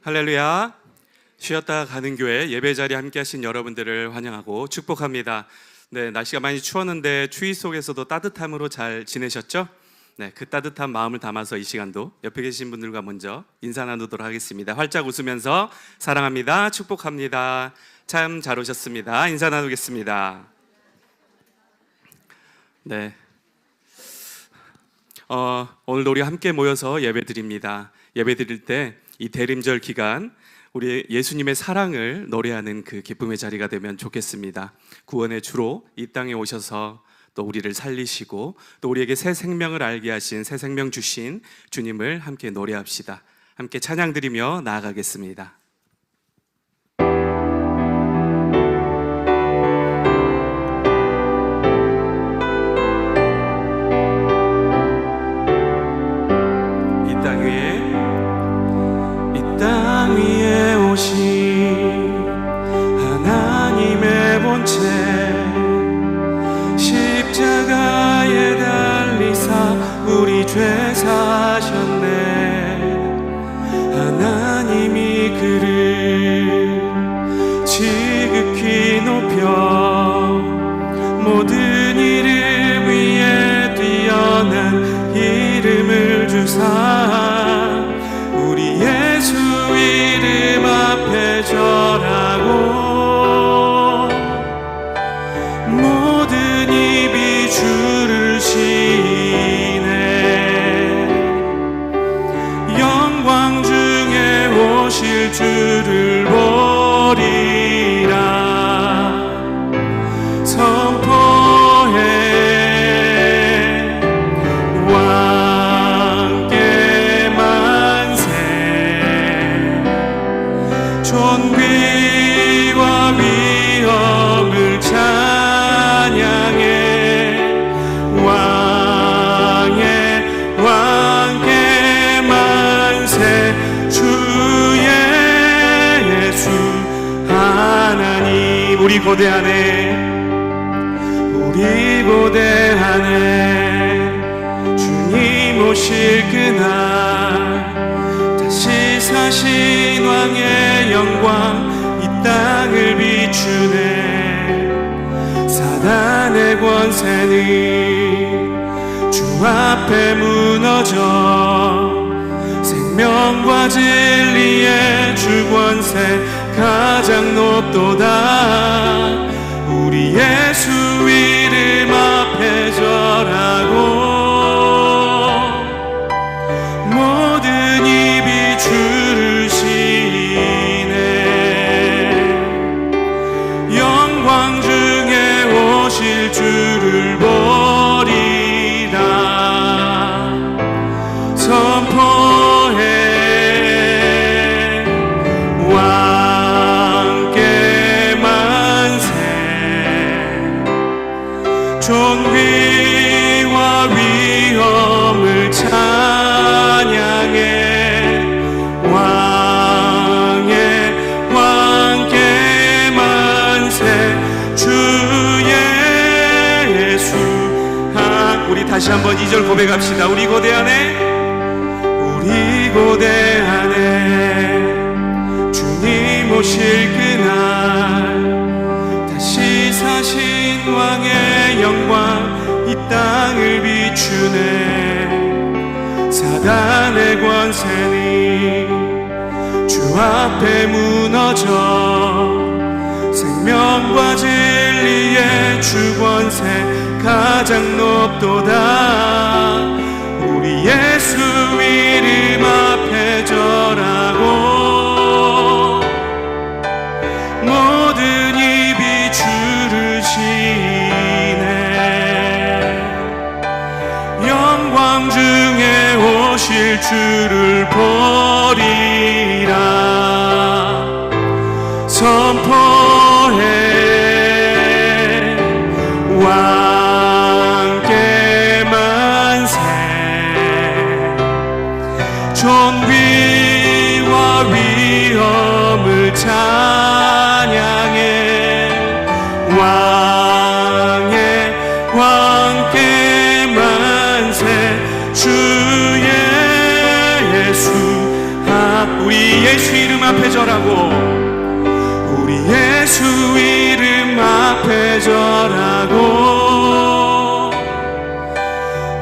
할렐루야. 쉬었다 가는 교회 예배 자리에 함께 하신 여러분들을 환영하고 축복합니다. 네, 날씨가 많이 추웠는데 추위 속에서도 따뜻함으로 잘 지내셨죠? 네, 그 따뜻한 마음을 담아서 이 시간도 옆에 계신 분들과 먼저 인사 나누도록 하겠습니다. 활짝 웃으면서 사랑합니다, 축복합니다, 참 잘 오셨습니다. 인사 나누겠습니다. 네, 오늘도 우리 함께 모여서 예배 드립니다. 예배 드릴 때 이 대림절 기간 우리 예수님의 사랑을 노래하는 그 기쁨의 자리가 되면 좋겠습니다. 구원의 주로 이 땅에 오셔서 또 우리를 살리시고 또 우리에게 새 생명을 알게 하신, 새 생명 주신 주님을 함께 노래합시다. 함께 찬양 드리며 나아가겠습니다. 땅 위에 오신 하나님의 본체, 십자가에 달리사 우리 죄 사셨네. 하나님이 그를 지극히 높여 모든 이름 위에 뛰어난 이름을 주사 우리 예수 이름 앞에 절하고 모든 입이 주를 시네. 영광 중에 오실 주를 보리라 선포해. 존귀와 위엄을 찬양해. 왕께 만세. 주의 예수 하나님. 우리 고대하네 주님 오실 그날 다시 사신 왕의 영광 이 땅을 비추네. 사단의 권세는 주 앞에 무너져 생명과 진리의 주 권세 가장 높도다. 우리 예수 이름 앞에 절하고 모든 입이 주를 시네. 영광 중에 오실 주를 보리라 선포해. 왕께 만세. 존귀와 위엄을 찬양해. 왕께 만세. 주의 예수 우리 다시 한번 2절 고백합시다. 우리 고대하네 주님 오실 그날 다시 사신 왕의 영광 이 땅을 비추네. 사단의 권세는 주 앞에 무너져 생명과 진리의 주 권세 가장 높도다. 우리 예수 이름 앞에 절하고 모든 입이 주를 시네. 영광 중에 오실 주를 보리라 선포해. 왕께 만세. 존귀와 이름 앞에 절하고 우리 예수 이름 앞에 절하고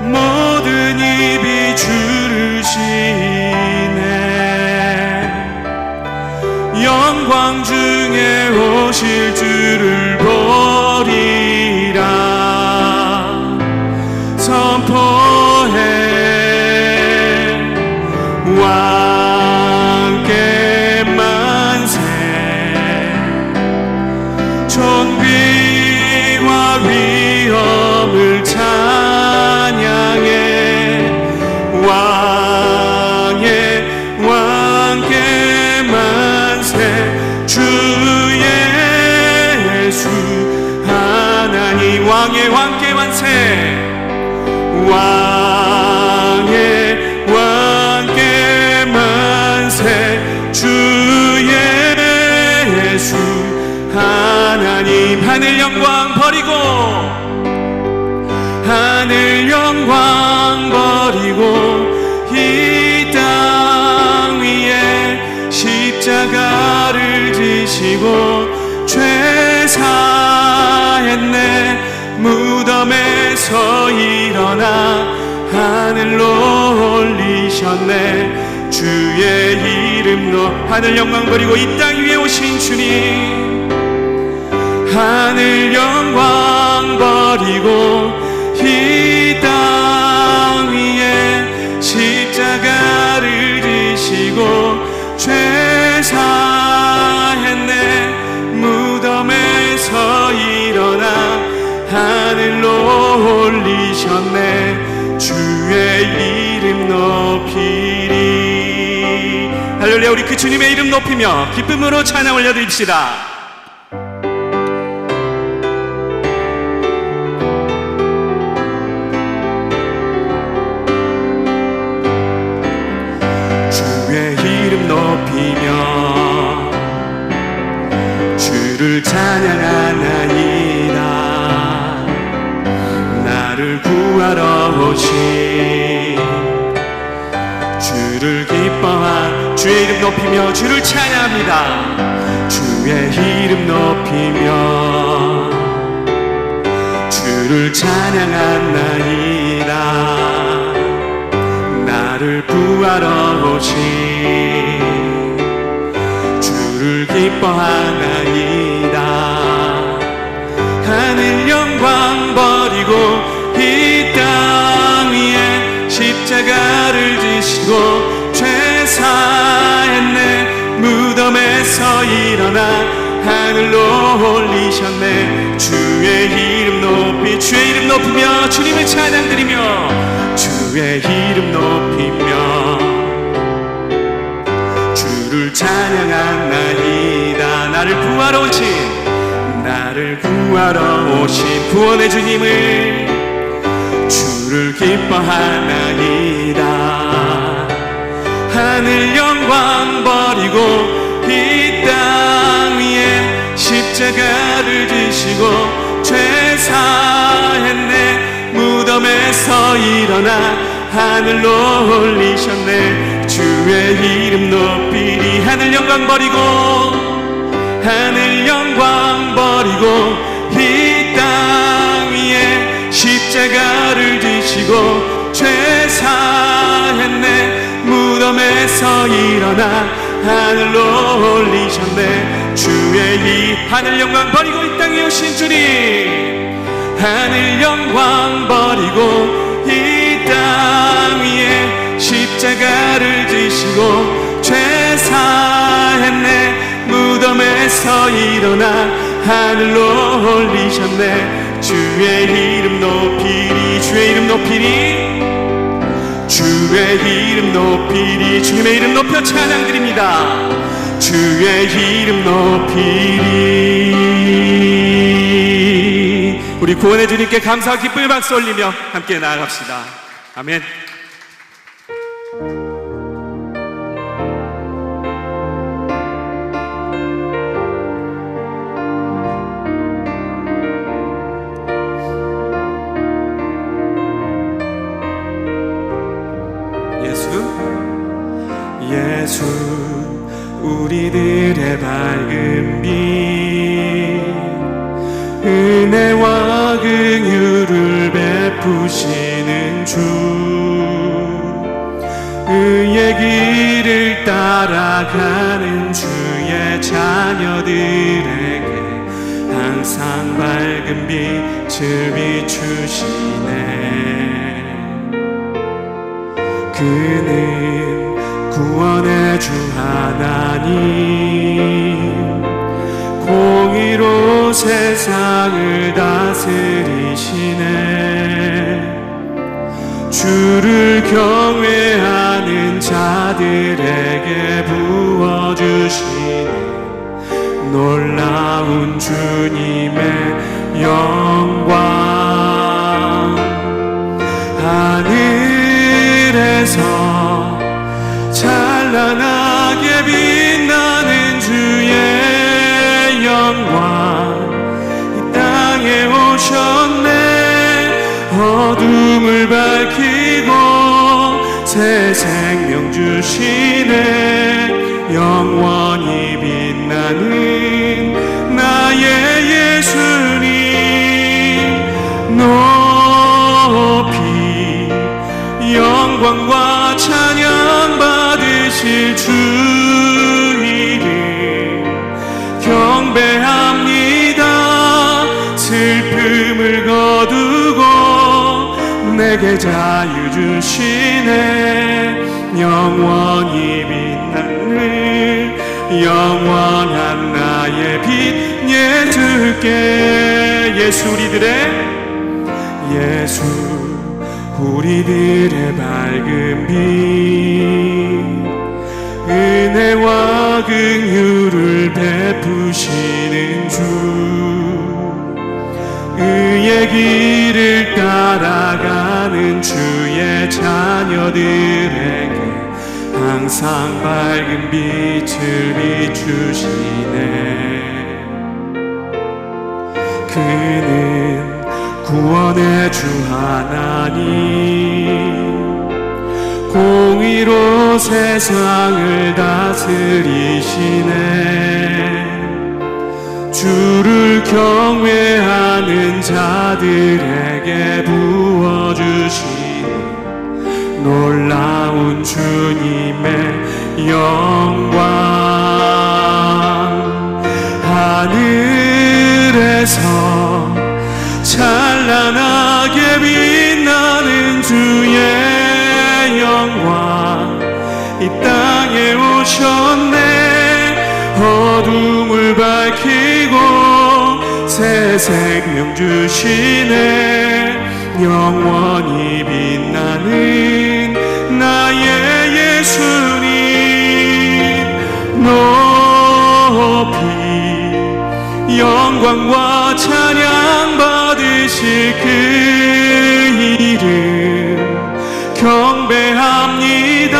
모든 입이 주를 시인해 영광 중에 오실 주를 보리라 선포해 왕께 만세 존귀와 위엄을 찬양해 왕께 만세 주 예수 하나님 왕께 만세 왕께 만세 주 예수 하나님 하늘 영광 버리고 이 땅 위에 십자가를 지시고 죄 사했네 무덤에서 일어나 하늘로 올리셨네 주의 이름로 하늘 영광 버리고 이 땅 위에 오신 주님 하늘 영광 버리고 이 땅 위에 십자가를 지시고 죄 사했네 무덤에서 일어나 하늘로 올리셨네 주의 이름 높이리 할렐루야 우리 그 주님의 이름 높이며 기쁨으로 찬양 올려드립시다 주의 이름 높이며 주를 찬양하나이다 나를 구하러 오신 주를 기뻐한 주의 이름 높이며 주를 찬양합니다 주의 이름 높이며 주를 찬양하나이다 나를 구하러 오신 주를 기뻐하나이다 하늘 영광 버리고 이 땅 위에 십자가를 지시고 죄 사했네 무덤에서 일어나 하늘로 올리셨네 주의 이름 높이 주의 이름 높이며 주님을 찬양드리며 주의 이름 높이며 주를 찬양하나이다 나를 구하러 오신 구원의 주님을 주를 기뻐하나이다 하늘 영광 버리고 이 땅 위에 십자가를 지시고 죄 사했네 무덤에서 일어나 하늘로 올리셨네 주의 이름 높이리 하늘 영광 버리고 이 땅 위에 십자가를 지시고 죄 사했네 무덤에서 일어나 하늘로 올리셨네 주의 이 하늘 영광 버리고 이 땅에 오신 주님 하늘 영광 버리고 이 땅 위에 십자가를 지시고 죄 사했네 무덤에서 일어나 하늘로 올리셨네 주의 이름 높이리 주의 이름 높이리 주님의 이름 높여 찬양드립니다 주의 이름 높이리 우리 구원의 주님께 감사와 기쁨의 박수 올리며 함께 나아갑시다 아멘 예수 우리들의 밝은 빛 은혜와 긍휼을 베푸시는 주 의의 길을 따라가는 주의 자녀들에게 항상 밝은 빛을 비추시네. 그는 구원의 주 하나님 공의로 세상을 다스리시네. 주를 경외하는 자들에게 부어주시네. 놀라운 주님의 영광 하늘에서 찬란하게 빛나는 주의 영광 이 땅에 오셨네. 어둠을 밝히고 새 생명 주시네. 영원히 빛나는 나의 예수님 높이 영광과 찬양 받으실 주 이름 경배합니다. 슬픔을 거두고 내게 자유 주시네. 영원히 빛나는 영원한 나의 빛 예수께 예수 우리들의 밝은 빛 은혜와 긍휼을 베푸시는 주 의의 길을 따라가는 주의 자녀들에게 항상 밝은 빛을 비추시네. 그는 구원의 주 하나님 공의로 세상을 다스리시네. 주를 경외하는 자들에게 부어주시네. 놀라운 주님의 영광 하늘에서 찬란하게 빛나는 주의 영광 이 땅에 오셨네. 어둠을 밝히고 새 생명 주시네. 영원히 빛나는 나의 예수님 높이 영광과 찬양 받으실 그 이름 경배합니다.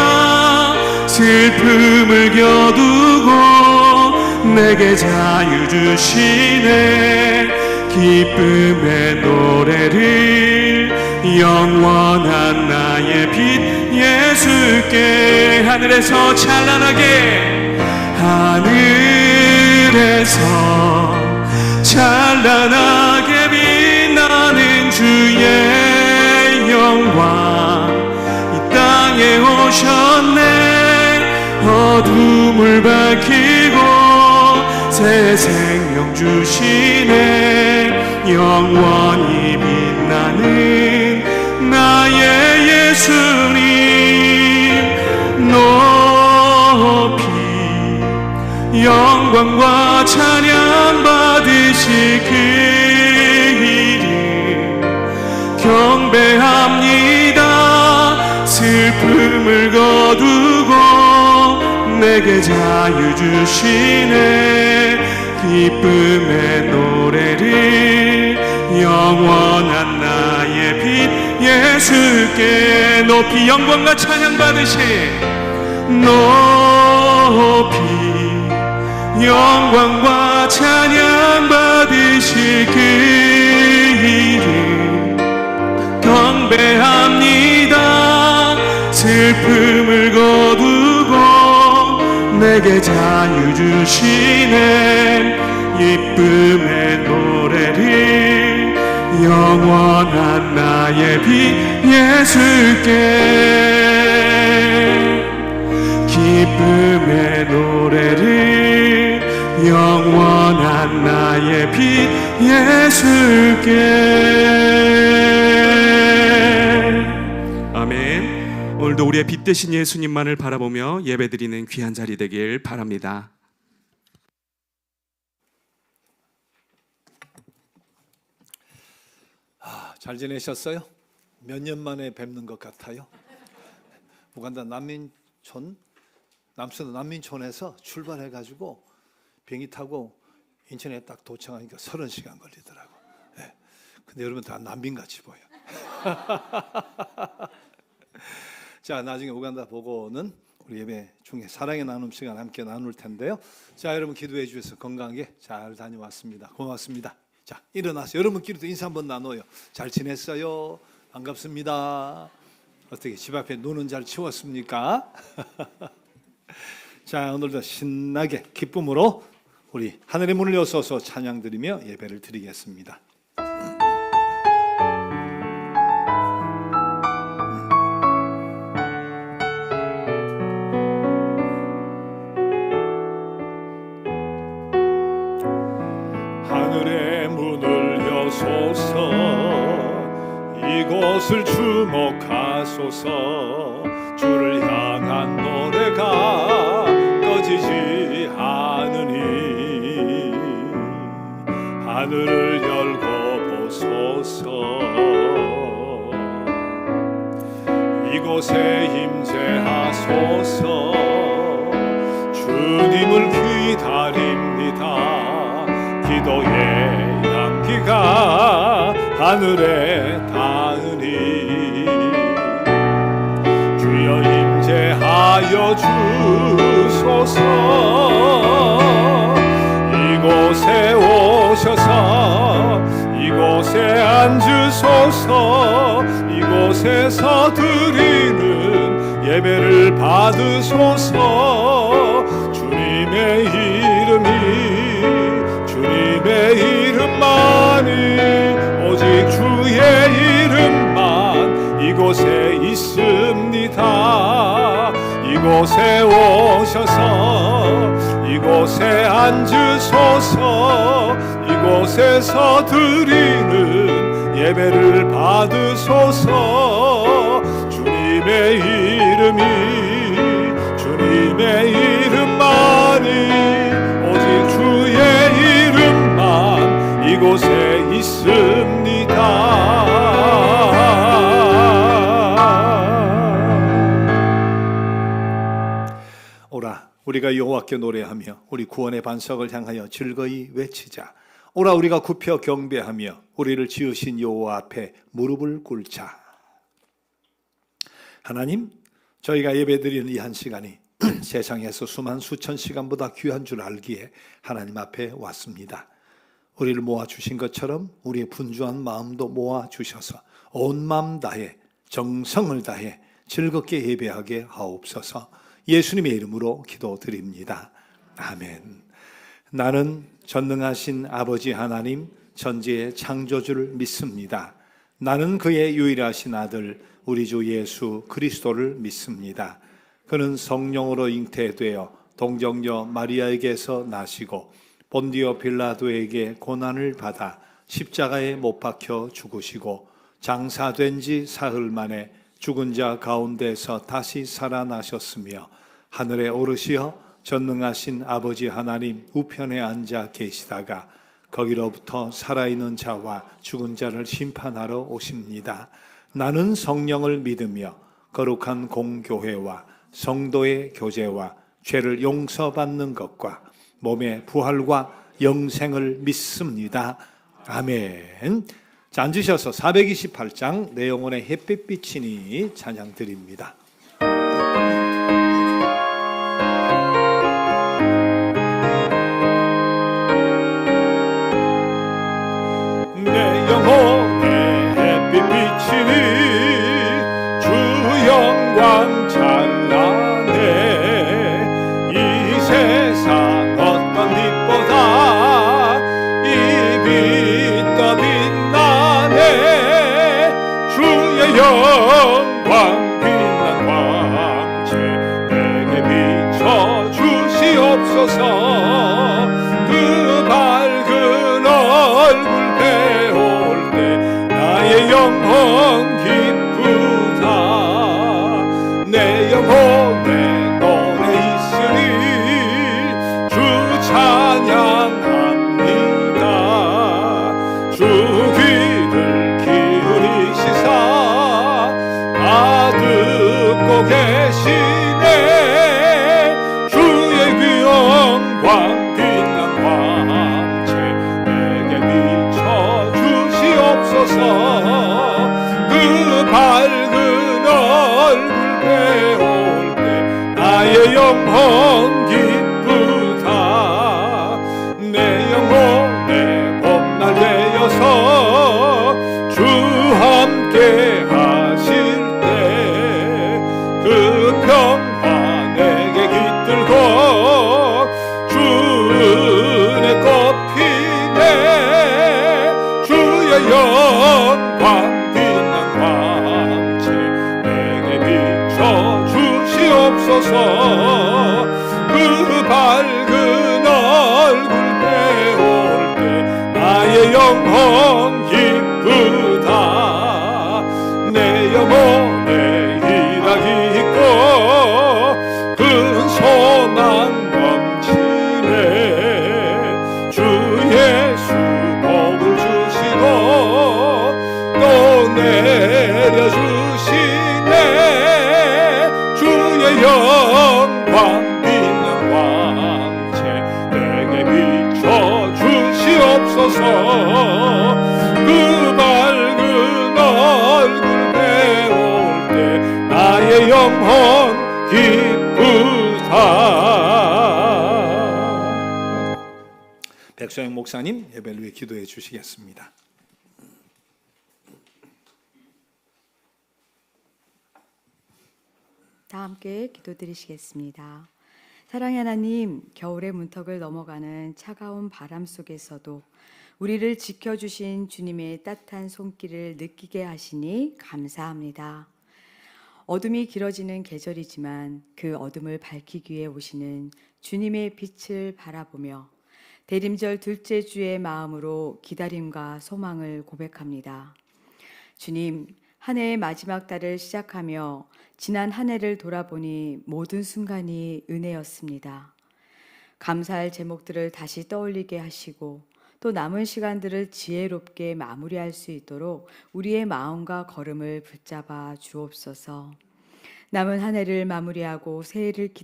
슬픔을 겨두고 내게 자유 주시네. 기쁨의 노래를 영원한 나의 빛 예수께 하늘에서 찬란하게 찬란하게 빛나는 주의 영광 이 땅에 오셨네. 어둠을 밝히고 새 생명 주시네. 영원히 빛나는 나의 예수님 높이 영광과 찬양 받으실 그 이름 경배합니다. 슬픔을 거두고 내게 자유 주시네. 기쁨의 노래를 영원한 나의 빛 예수께 높이 영광과 찬양 받으시 높이 영광과 찬양 받으실 그 이름 경배합니다. 슬픔을 거두고 내게 자유 주시네. 기쁨의 노래를 영원한 나의 비 예수께. 기쁨의 노래를 영원한 나의 비 예수께. 아멘. 오늘도 우리의 빛 되신 예수님만을 바라보며 예배드리는 귀한 자리 되길 바랍니다. 잘 지내셨어요? 몇 년 만에 뵙는 것 같아요. 우간다 난민촌, 남수도 난민촌에서 출발해가지고 비행기 타고 인천에 딱 도착하니까 30시간 걸리더라고. 네. 근데 여러분 다 난민같이 보여. 자, 나중에 우간다 보고는 우리 예배 중에 사랑의 나눔 시간 함께 나눌 텐데요. 자, 여러분 기도해 주셔서 건강하게 잘 다녀왔습니다. 고맙습니다. 자, 일어나서 여러분끼리도 인사 한번 나눠요. 잘 지냈어요? 반갑습니다. 어떻게 집 앞에 노는 잘 치웠습니까? 자, 오늘도 신나게 기쁨으로 우리 하늘의 문을 여서서 찬양 드리며 예배를 드리겠습니다. 하늘의 문을 여소서 이곳을 주목하소서. 주를 향한 노래가 꺼지지 않으니 하늘을 열고 보소서. 이곳에 임재하소서. 주님을 기다립니다. 기도의 향기가 하늘에 닿으니 주여 임재하여 주소서. 이곳에 오셔서 이곳에 앉으소서. 이곳에서 드리는 예배를 받으소서. 주님의 이름만이 오직 주의 이름만 이곳에 있습니다. 이곳에 오셔서 이곳에 앉으소서. 이곳에서 드리는 예배를 받으소서. 주님의 이름만이 오직 주의 이름만 이곳에 있습니다. 오라 우리가 여호와께 노래하며 우리 구원의 반석을 향하여 즐거이 외치자. 오라 우리가 굽혀 경배하며 우리를 지으신 여호와 앞에 무릎을 꿇자. 하나님, 저희가 예배드리는 이 한 시간이 세상에서 수만 수천 시간보다 귀한 줄 알기에 하나님 앞에 왔습니다. 우리를 모아주신 것처럼 우리의 분주한 마음도 모아주셔서 온 마음 다해 정성을 다해 즐겁게 예배하게 하옵소서. 예수님의 이름으로 기도드립니다. 아멘. 나는 전능하신 아버지 하나님 천지의 창조주를 믿습니다. 나는 그의 유일하신 아들 우리 주 예수 그리스도를 믿습니다. 그는 성령으로 잉태되어 동정녀 마리아에게서 나시고 본디오 빌라도에게 고난을 받아 십자가에 못 박혀 죽으시고 장사된 지 사흘 만에 죽은 자 가운데서 다시 살아나셨으며 하늘에 오르시어 전능하신 아버지 하나님 우편에 앉아 계시다가 거기로부터 살아있는 자와 죽은 자를 심판하러 오십니다. 나는 성령을 믿으며 거룩한 공교회와 성도의 교제와 죄를 용서받는 것과 몸의 부활과 영생을 믿습니다. 아멘. 자, 앉으셔서 428장 내 영혼의 햇빛비치니 찬양 드립니다. 내 영혼의 햇빛 비치니 주 영광 찬란해. 이 나의 영혼 기쁘다. 내 영혼에 너네 있으니 주 찬양합니다. 주 귀를 기울이시사 다 듣고 계시네. 주의 그 영광 빛난 광채 내게 비춰주시옵소서. 그 밝은 얼굴 배울 때 나의 영혼 기쁘다. 내 영혼에 봄날 되어서 주 함께 하실 때 그 평화 내게 깃들고 주 은혜 꽃피네. 주의 영광 빛난 광채 내게 비춰 주시옵소서. 그 밝은 얼굴 배울 때 나의 영혼 기쁘다. 내 영혼에 희락이 있고 큰 소망 넘치네. 주 예수 복을 주시고 또 내려주시네. 주의 영광 빛난 광채 내게 비춰 주시옵소서. 그 밝은 얼굴 배울 때 나의 영혼 기쁘다. 백소영 목사님 예배를 위해 기도해 주시겠습니다. 다 함께 기도드리시겠습니다. 사랑의 하나님, 겨울의 문턱을 넘어가는 차가운 바람 속에서도 우리를 지켜주신 주님의 따뜻한 손길을 느끼게 하시니 감사합니다. 어둠이 길어지는 계절이지만 그 어둠을 밝히기 위해 오시는 주님의 빛을 바라보며 대림절 둘째 주의 마음으로 기다림과 소망을 고백합니다. 주님, 한 해의 마지막 달을 시작하며 지난 한 해를 돌아보니 모든 순간이 은혜였습니다. 감사할 제목들을 다시 떠올리게 하시고 또 남은 시간들을 지혜롭게 마무리할 수 있도록 우리의 마음과 걸음을 붙잡아 주옵소서. 남은 한 해를 마무리하고 새해를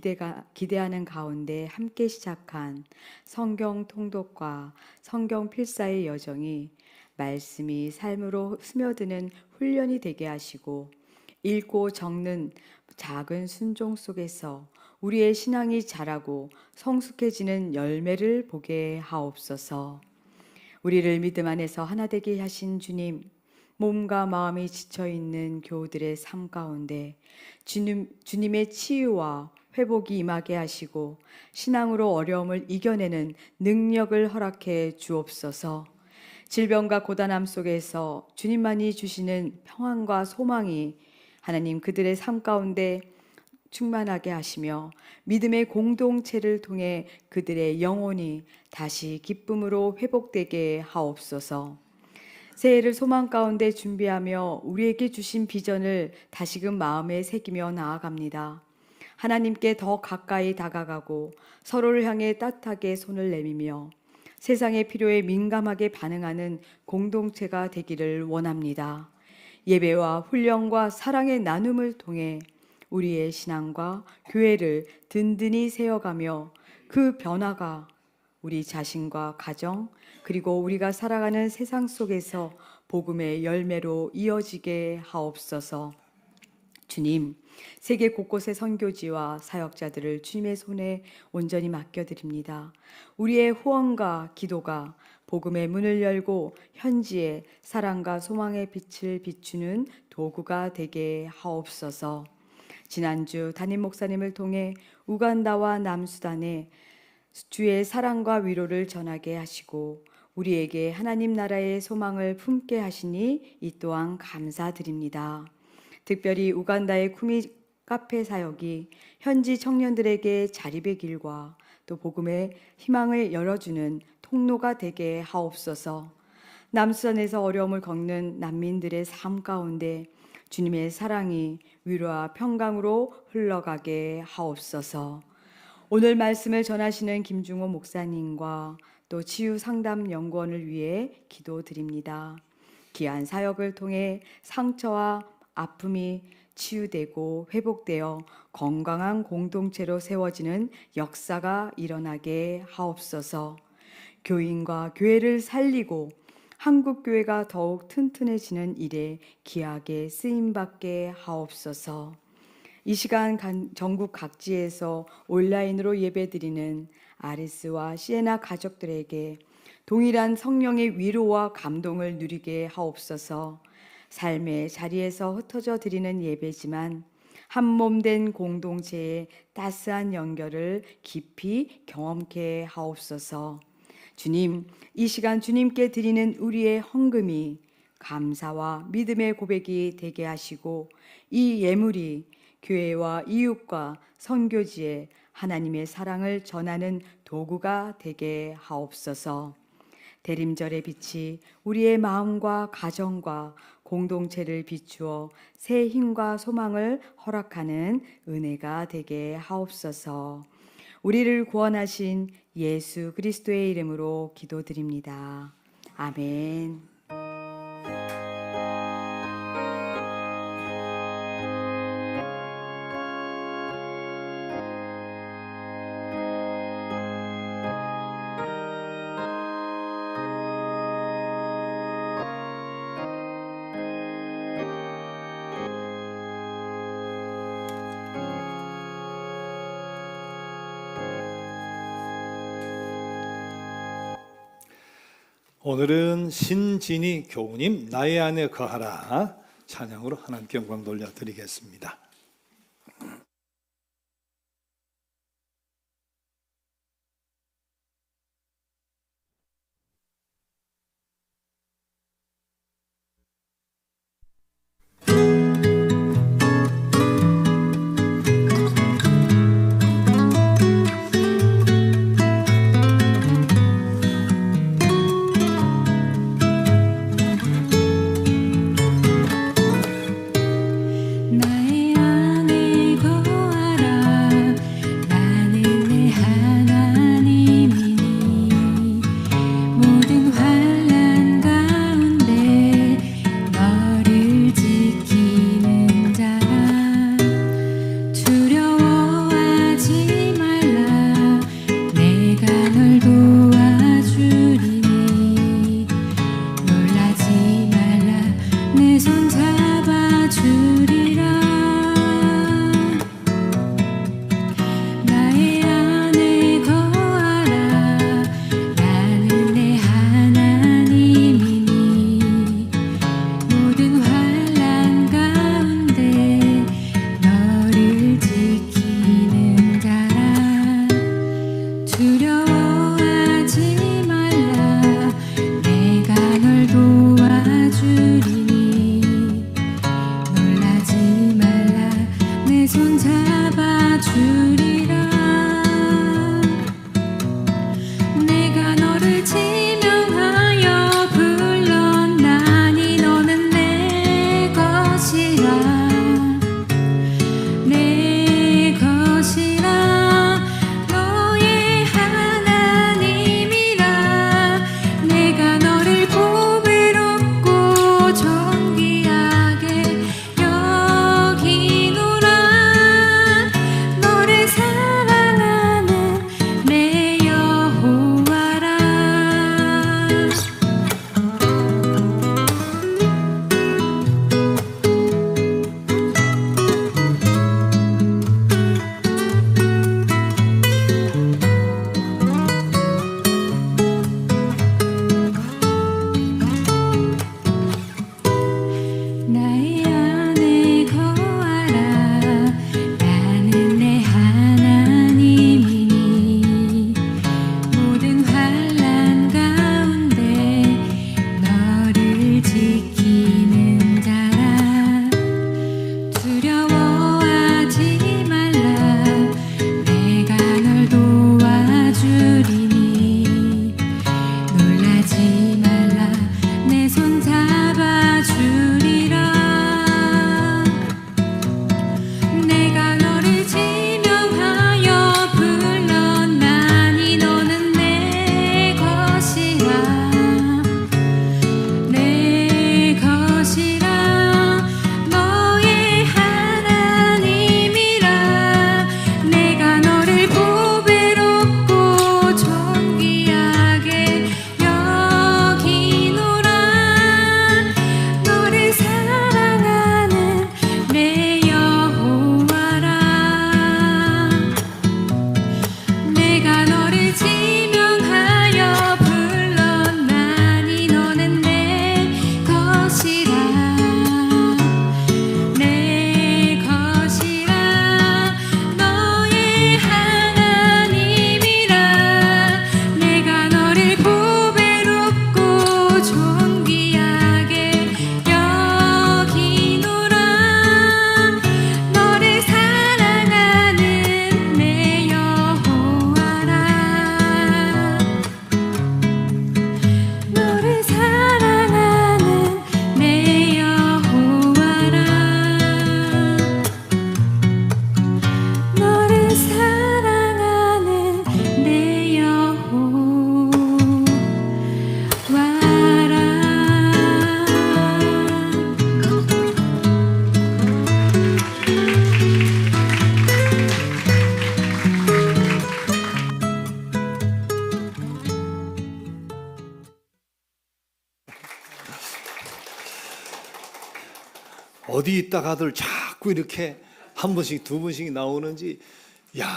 기대하는 가운데 함께 시작한 성경 통독과 성경 필사의 여정이 말씀이 삶으로 스며드는 훈련이 되게 하시고 읽고 적는 작은 순종 속에서 우리의 신앙이 자라고 성숙해지는 열매를 보게 하옵소서. 우리를 믿음 안에서 하나 되게 하신 주님, 몸과 마음이 지쳐있는 교우들의 삶 가운데 주님의 치유와 회복이 임하게 하시고 신앙으로 어려움을 이겨내는 능력을 허락해 주옵소서. 질병과 고단함 속에서 주님만이 주시는 평안과 소망이 하나님 그들의 삶 가운데 충만하게 하시며 믿음의 공동체를 통해 그들의 영혼이 다시 기쁨으로 회복되게 하옵소서. 새해를 소망 가운데 준비하며 우리에게 주신 비전을 다시금 마음에 새기며 나아갑니다. 하나님께 더 가까이 다가가고 서로를 향해 따뜻하게 손을 내밀며 세상의 필요에 민감하게 반응하는 공동체가 되기를 원합니다. 예배와 훈련과 사랑의 나눔을 통해 우리의 신앙과 교회를 든든히 세워가며 그 변화가 우리 자신과 가정 그리고 우리가 살아가는 세상 속에서 복음의 열매로 이어지게 하옵소서. 주님, 세계 곳곳의 선교지와 사역자들을 주님의 손에 온전히 맡겨드립니다. 우리의 후원과 기도가 복음의 문을 열고 현지에 사랑과 소망의 빛을 비추는 도구가 되게 하옵소서. 지난주 담임 목사님을 통해 우간다와 남수단에 주의 사랑과 위로를 전하게 하시고 우리에게 하나님 나라의 소망을 품게 하시니 이 또한 감사드립니다. 특별히 우간다의 쿠미 카페 사역이 현지 청년들에게 자립의 길과 또 복음의 희망을 열어주는 통로가 되게 하옵소서. 남수선에서 어려움을 겪는 난민들의 삶 가운데 주님의 사랑이 위로와 평강으로 흘러가게 하옵소서. 오늘 말씀을 전하시는 김중호 목사님과 또 치유상담연구원을 위해 기도드립니다. 귀한 사역을 통해 상처와 아픔이 치유되고 회복되어 건강한 공동체로 세워지는 역사가 일어나게 하옵소서. 교인과 교회를 살리고 한국교회가 더욱 튼튼해지는 일에 귀하게 쓰임받게 하옵소서. 이 시간 전국 각지에서 온라인으로 예배드리는 아리스와 시에나 가족들에게 동일한 성령의 위로와 감동을 누리게 하옵소서. 삶의 자리에서 흩어져 드리는 예배지만 한 몸 된 공동체의 따스한 연결을 깊이 경험케 하옵소서. 주님, 이 시간 주님께 드리는 우리의 헌금이 감사와 믿음의 고백이 되게 하시고 이 예물이 교회와 이웃과 선교지에 하나님의 사랑을 전하는 도구가 되게 하옵소서. 대림절의 빛이 우리의 마음과 가정과 공동체를 비추어 새 힘과 소망을 허락하는 은혜가 되게 하옵소서. 우리를 구원하신 예수 그리스도의 이름으로 기도드립니다. 아멘. 오늘은 신진희 교우님 나의 안에 거하라 찬양으로 하나님께 영광 돌려드리겠습니다. 나의 어디 있다가들 자꾸 이렇게 한 번씩 두 번씩 나오는지, 야,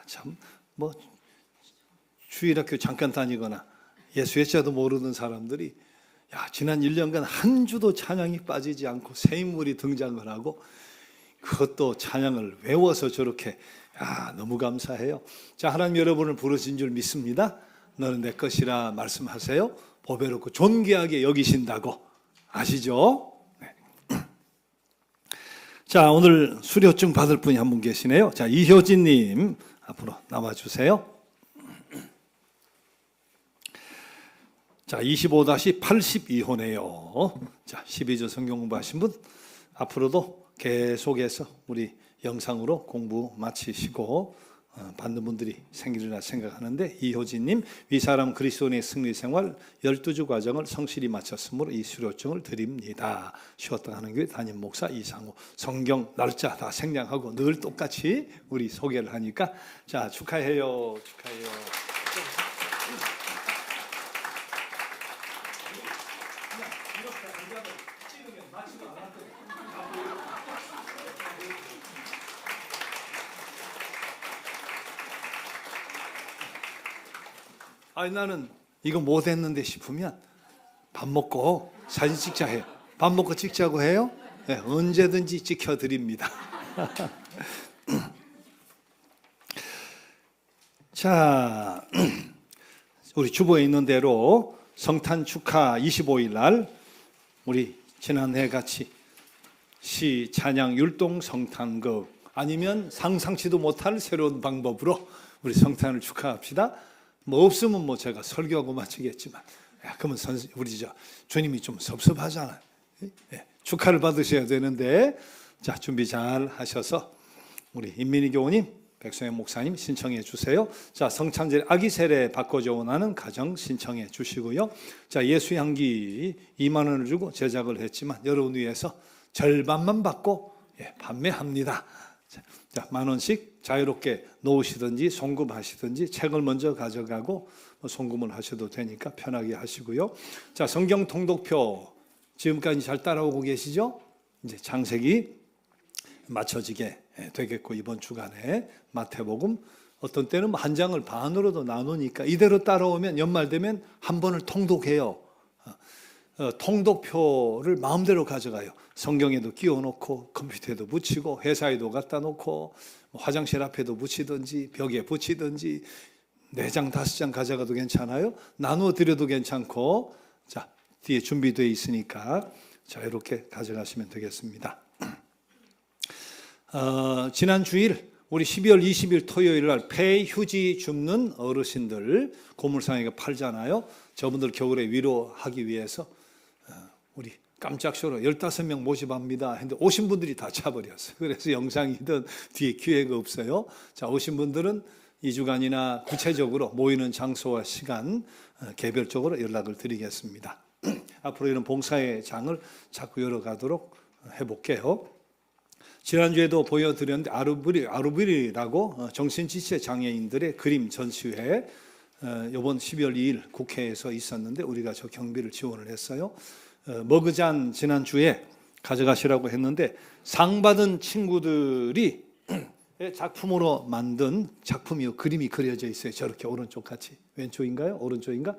참 뭐 주일학교 잠깐 다니거나 예수 예자도 모르는 사람들이 야, 지난 1년간 한 주도 찬양이 빠지지 않고 새 인물이 등장을 하고 그것도 찬양을 외워서 저렇게, 야, 너무 감사해요. 자, 하나님 여러분을 부르신 줄 믿습니다. 너는 내 것이라 말씀하세요. 보배롭고 존귀하게 여기신다고. 아시죠? 네. 자, 오늘 수료증 받을 분이 한 분 계시네요. 자, 이효진님 앞으로 나와주세요. 자, 25-82호네요. 자, 12주 성경 공부하신 분 앞으로도 계속해서 우리 영상으로 공부 마치시고 받는 분들이 생기리라 생각하는데, 이효진님, 위사람 그리스도인의 승리생활 12주 과정을 성실히 마쳤으므로 이 수료증을 드립니다. 쉬었다 하는 교회 담임 목사 이상호. 성경 날짜 다 생략하고 늘 똑같이 우리 소개를 하니까, 자, 축하해요. 축하해요. 아니, 나는 이거 못했는데 싶으면 밥 먹고 사진 찍자 해요. 밥 먹고 찍자고 해요. 네, 언제든지 찍혀드립니다. 자, 우리 주보에 있는 대로 성탄 축하 25일 날 우리 지난해 같이 시 찬양 율동 성탄극, 아니면 상상치도 못할 새로운 방법으로 우리 성탄을 축하합시다. 뭐 없으면 뭐 제가 설교하고 마치겠지만, 야, 그러면 우리 주님이 좀 섭섭하잖아요. 예, 축하를 받으셔야 되는데, 자, 준비 잘 하셔서 우리 임민희 교우님, 백성현 목사님 신청해 주세요. 자, 성찬절 아기 세례 바꿔줘 원하는 가정 신청해 주시고요. 자, 예수 향기 2만 원을 주고 제작을 했지만 여러분 위해서 절반만 받고 판매합니다. 자, 만 원씩 자유롭게 놓으시든지 송금하시든지 책을 먼저 가져가고 송금을 하셔도 되니까 편하게 하시고요. 자, 성경 통독표 지금까지 잘 따라오고 계시죠? 이제 장색이 맞춰지게 되겠고, 이번 주간에 마태복음 어떤 때는 한 장을 반으로도 나누니까 이대로 따라오면 연말 되면 한 번을 통독해요. 통독표를 마음대로 가져가요. 성경에도 끼워놓고 컴퓨터에도 붙이고 회사에도 갖다 놓고 화장실 앞에도 붙이든지 벽에 붙이든지 4장 5장 가져가도 괜찮아요. 나누어 드려도 괜찮고, 자, 뒤에 준비되어 있으니까 자, 이렇게 가져가시면 되겠습니다. 지난 주일 우리 12월 20일 토요일 날 폐휴지 줍는 어르신들 고물상에가 팔잖아요. 저분들 겨울에 위로하기 위해서 우리 깜짝 쇼로 15명 모집합니다 했는데 오신 분들이 다 차버렸어요. 그래서 영상이든 뒤에 기회가 없어요. 자, 오신 분들은 2주간이나 구체적으로 모이는 장소와 시간 개별적으로 연락을 드리겠습니다. 앞으로 이런 봉사의 장을 자꾸 열어가도록 해볼게요. 지난주에도 보여드렸는데 아루비리라고 정신지체 장애인들의 그림 전시회, 이번 12월 2일 국회에서 있었는데 우리가 저 경비를 지원을 했어요. 머그잔 지난주에 가져가시라고 했는데 상 받은 친구들이 작품으로 만든 작품이 그림이 그려져 있어요. 저렇게 오른쪽 같이. 왼쪽인가요? 오른쪽인가?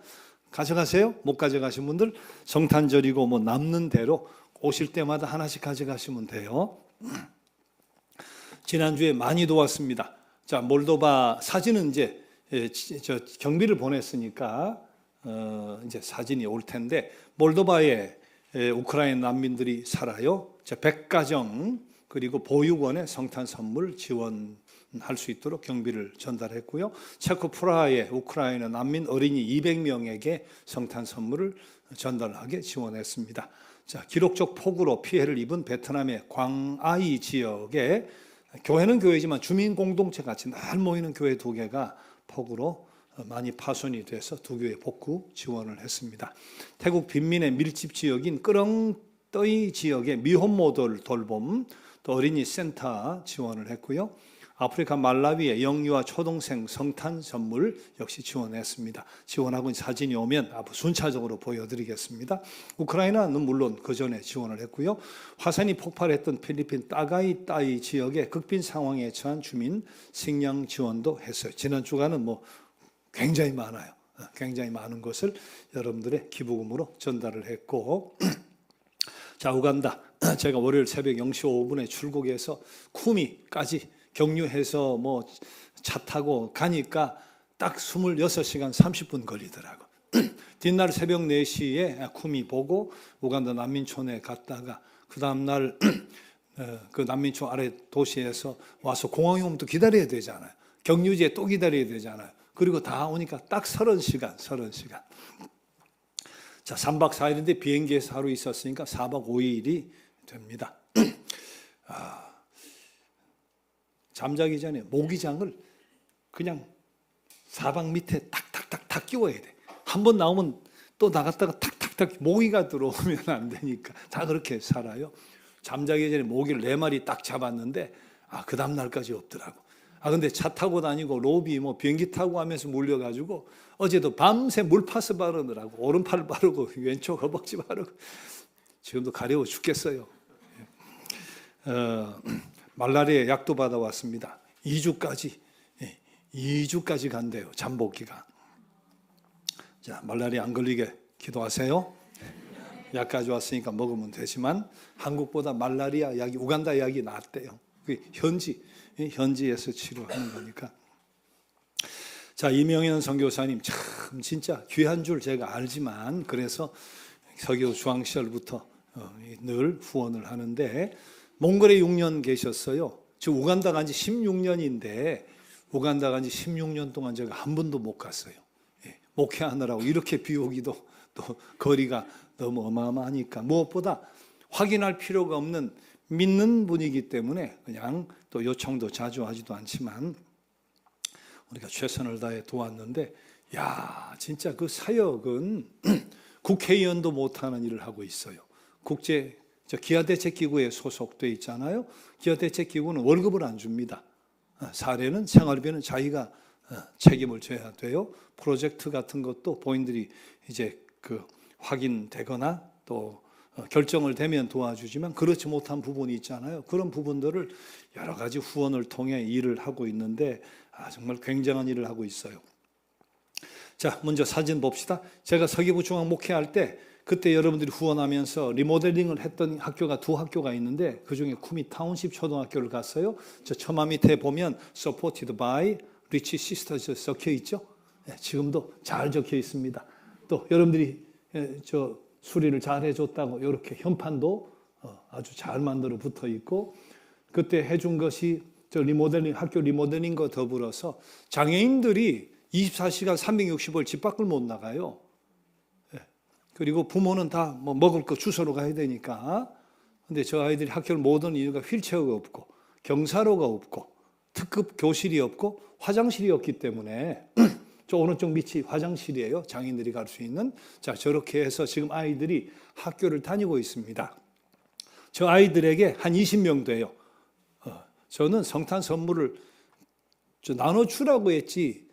가져가세요. 못 가져가신 분들 성탄절이고 뭐 남는 대로 오실 때마다 하나씩 가져가시면 돼요. 지난주에 많이 도왔습니다. 자, 몰도바 사진은 이제 저 경비를 보냈으니까 이제 사진이 올 텐데, 몰도바에 우크라이나 난민들이 살아요. 100가정 그리고 보육원에 성탄 선물 지원할 수 있도록 경비를 전달했고요. 체코 프라하에 우크라이나 난민 어린이 200명에게 성탄 선물을 전달하게 지원했습니다. 자, 기록적 폭우로 피해를 입은 베트남의 광아이 지역에 교회는 교회지만 주민 공동체 같이 날 모이는 교회 2개가 폭우로 많이 파손이 돼서 2교회 복구 지원을 했습니다. 태국 빈민의 밀집 지역인 끄렁떠이 지역의 미혼모들 돌봄, 또 어린이 센터 지원을 했고요. 아프리카 말라위의 영유아 초동생 성탄 선물 역시 지원했습니다. 지원하고 사진이 오면 앞으로 순차적으로 보여드리겠습니다. 우크라이나는 물론 그 전에 지원을 했고요. 화산이 폭발했던 필리핀 따가이따이 지역의 극빈 상황에 처한 주민 식량 지원도 했어요. 지난 주간은 뭐 굉장히 많아요. 굉장히 많은 것을 여러분들의 기부금으로 전달을 했고, 자, 우간다. 제가 월요일 새벽 0시 5분에 출국해서 쿠미까지 경유해서 뭐 차 타고 가니까 딱 26시간 30분 걸리더라고. 뒷날 새벽 4시에 쿠미 보고 우간다 난민촌에 갔다가 그 다음날 그 난민촌 아래 도시에서 와서 공항에 오면 또 기다려야 되잖아요. 경유지에 또 기다려야 되잖아요. 그리고 다 오니까 딱 30시간. 자, 3박 4일인데 비행기에서 하루 있었으니까 4박 5일이 됩니다. 잠자기 전에 모기장을 그냥 사방 밑에 탁탁탁탁 끼워야 돼. 한 번 나오면 또 나갔다가 탁탁탁 모기가 들어오면 안 되니까 다 그렇게 살아요. 잠자기 전에 모기를 4마리 딱 잡았는데 그 다음 날까지 없더라고. 근데 차 타고 다니고 로비 뭐 비행기 타고 하면서 물려가지고 어제도 밤새 물파스 바르느라고 오른팔 바르고 왼쪽 허벅지 바르고 지금도 가려워 죽겠어요. 말라리아 약도 받아왔습니다. 2주까지 간대요. 잠복기가. 자, 말라리아 안 걸리게 기도하세요. 약 가져왔으니까 먹으면 되지만 한국보다 말라리아 약이 우간다 약이 낫대요. 현지에서 치료하는 거니까. 자, 이명현 선교사님 참 진짜 귀한 줄 제가 알지만 그래서 서교 중앙 시절부터 늘 후원을 하는데 몽골에 6년 계셨어요. 지금 우간다 간 지 16년인데 우간다 간 지 16년 동안 제가 한 번도 못 갔어요. 목회하느라고 이렇게 비 오기도 또 거리가 너무 어마어마하니까 무엇보다 확인할 필요가 없는 믿는 분이기 때문에 그냥 또 요청도 자주 하지도 않지만 우리가 최선을 다해 도왔는데 야 진짜 그 사역은 국회의원도 못하는 일을 하고 있어요. 기아대책기구에 소속돼 있잖아요. 기아대책기구는 월급을 안 줍니다. 사례는 생활비는 자기가 책임을 져야 돼요. 프로젝트 같은 것도 본인들이 이제 확인되거나 또 결정을 되면 도와주지만 그렇지 못한 부분이 있잖아요. 그런 부분들을 여러 가지 후원을 통해 일을 하고 있는데 정말 굉장한 일을 하고 있어요. 자, 먼저 사진 봅시다. 제가 서기부 중앙 목회할 때 그때 여러분들이 후원하면서 리모델링을 했던 학교가 2학교가 있는데 그중에 쿠미 타운십 초등학교를 갔어요. 저 처마 밑에 보면 Supported by Rich Sisters 적혀 있죠. 지금도 잘 적혀 있습니다. 또 여러분들이 저 수리를 잘 해줬다고 이렇게 현판도 아주 잘 만들어 붙어 있고 그때 해준 것이 저 리모델링 학교 리모델링과 더불어서 장애인들이 24시간 365일 집 밖을 못 나가요. 그리고 부모는 다 뭐 먹을 거 주소로 가야 되니까. 근데 저 아이들이 학교를 못 오는 이유가 휠체어가 없고 경사로가 없고 특급 교실이 없고 화장실이 없기 때문에 저 오른쪽 밑이 화장실이에요. 장애인들이 갈 수 있는. 자, 저렇게 해서 지금 아이들이 학교를 다니고 있습니다. 저 아이들에게 한 20명 돼요. 저는 성탄 선물을 나눠주라고 했지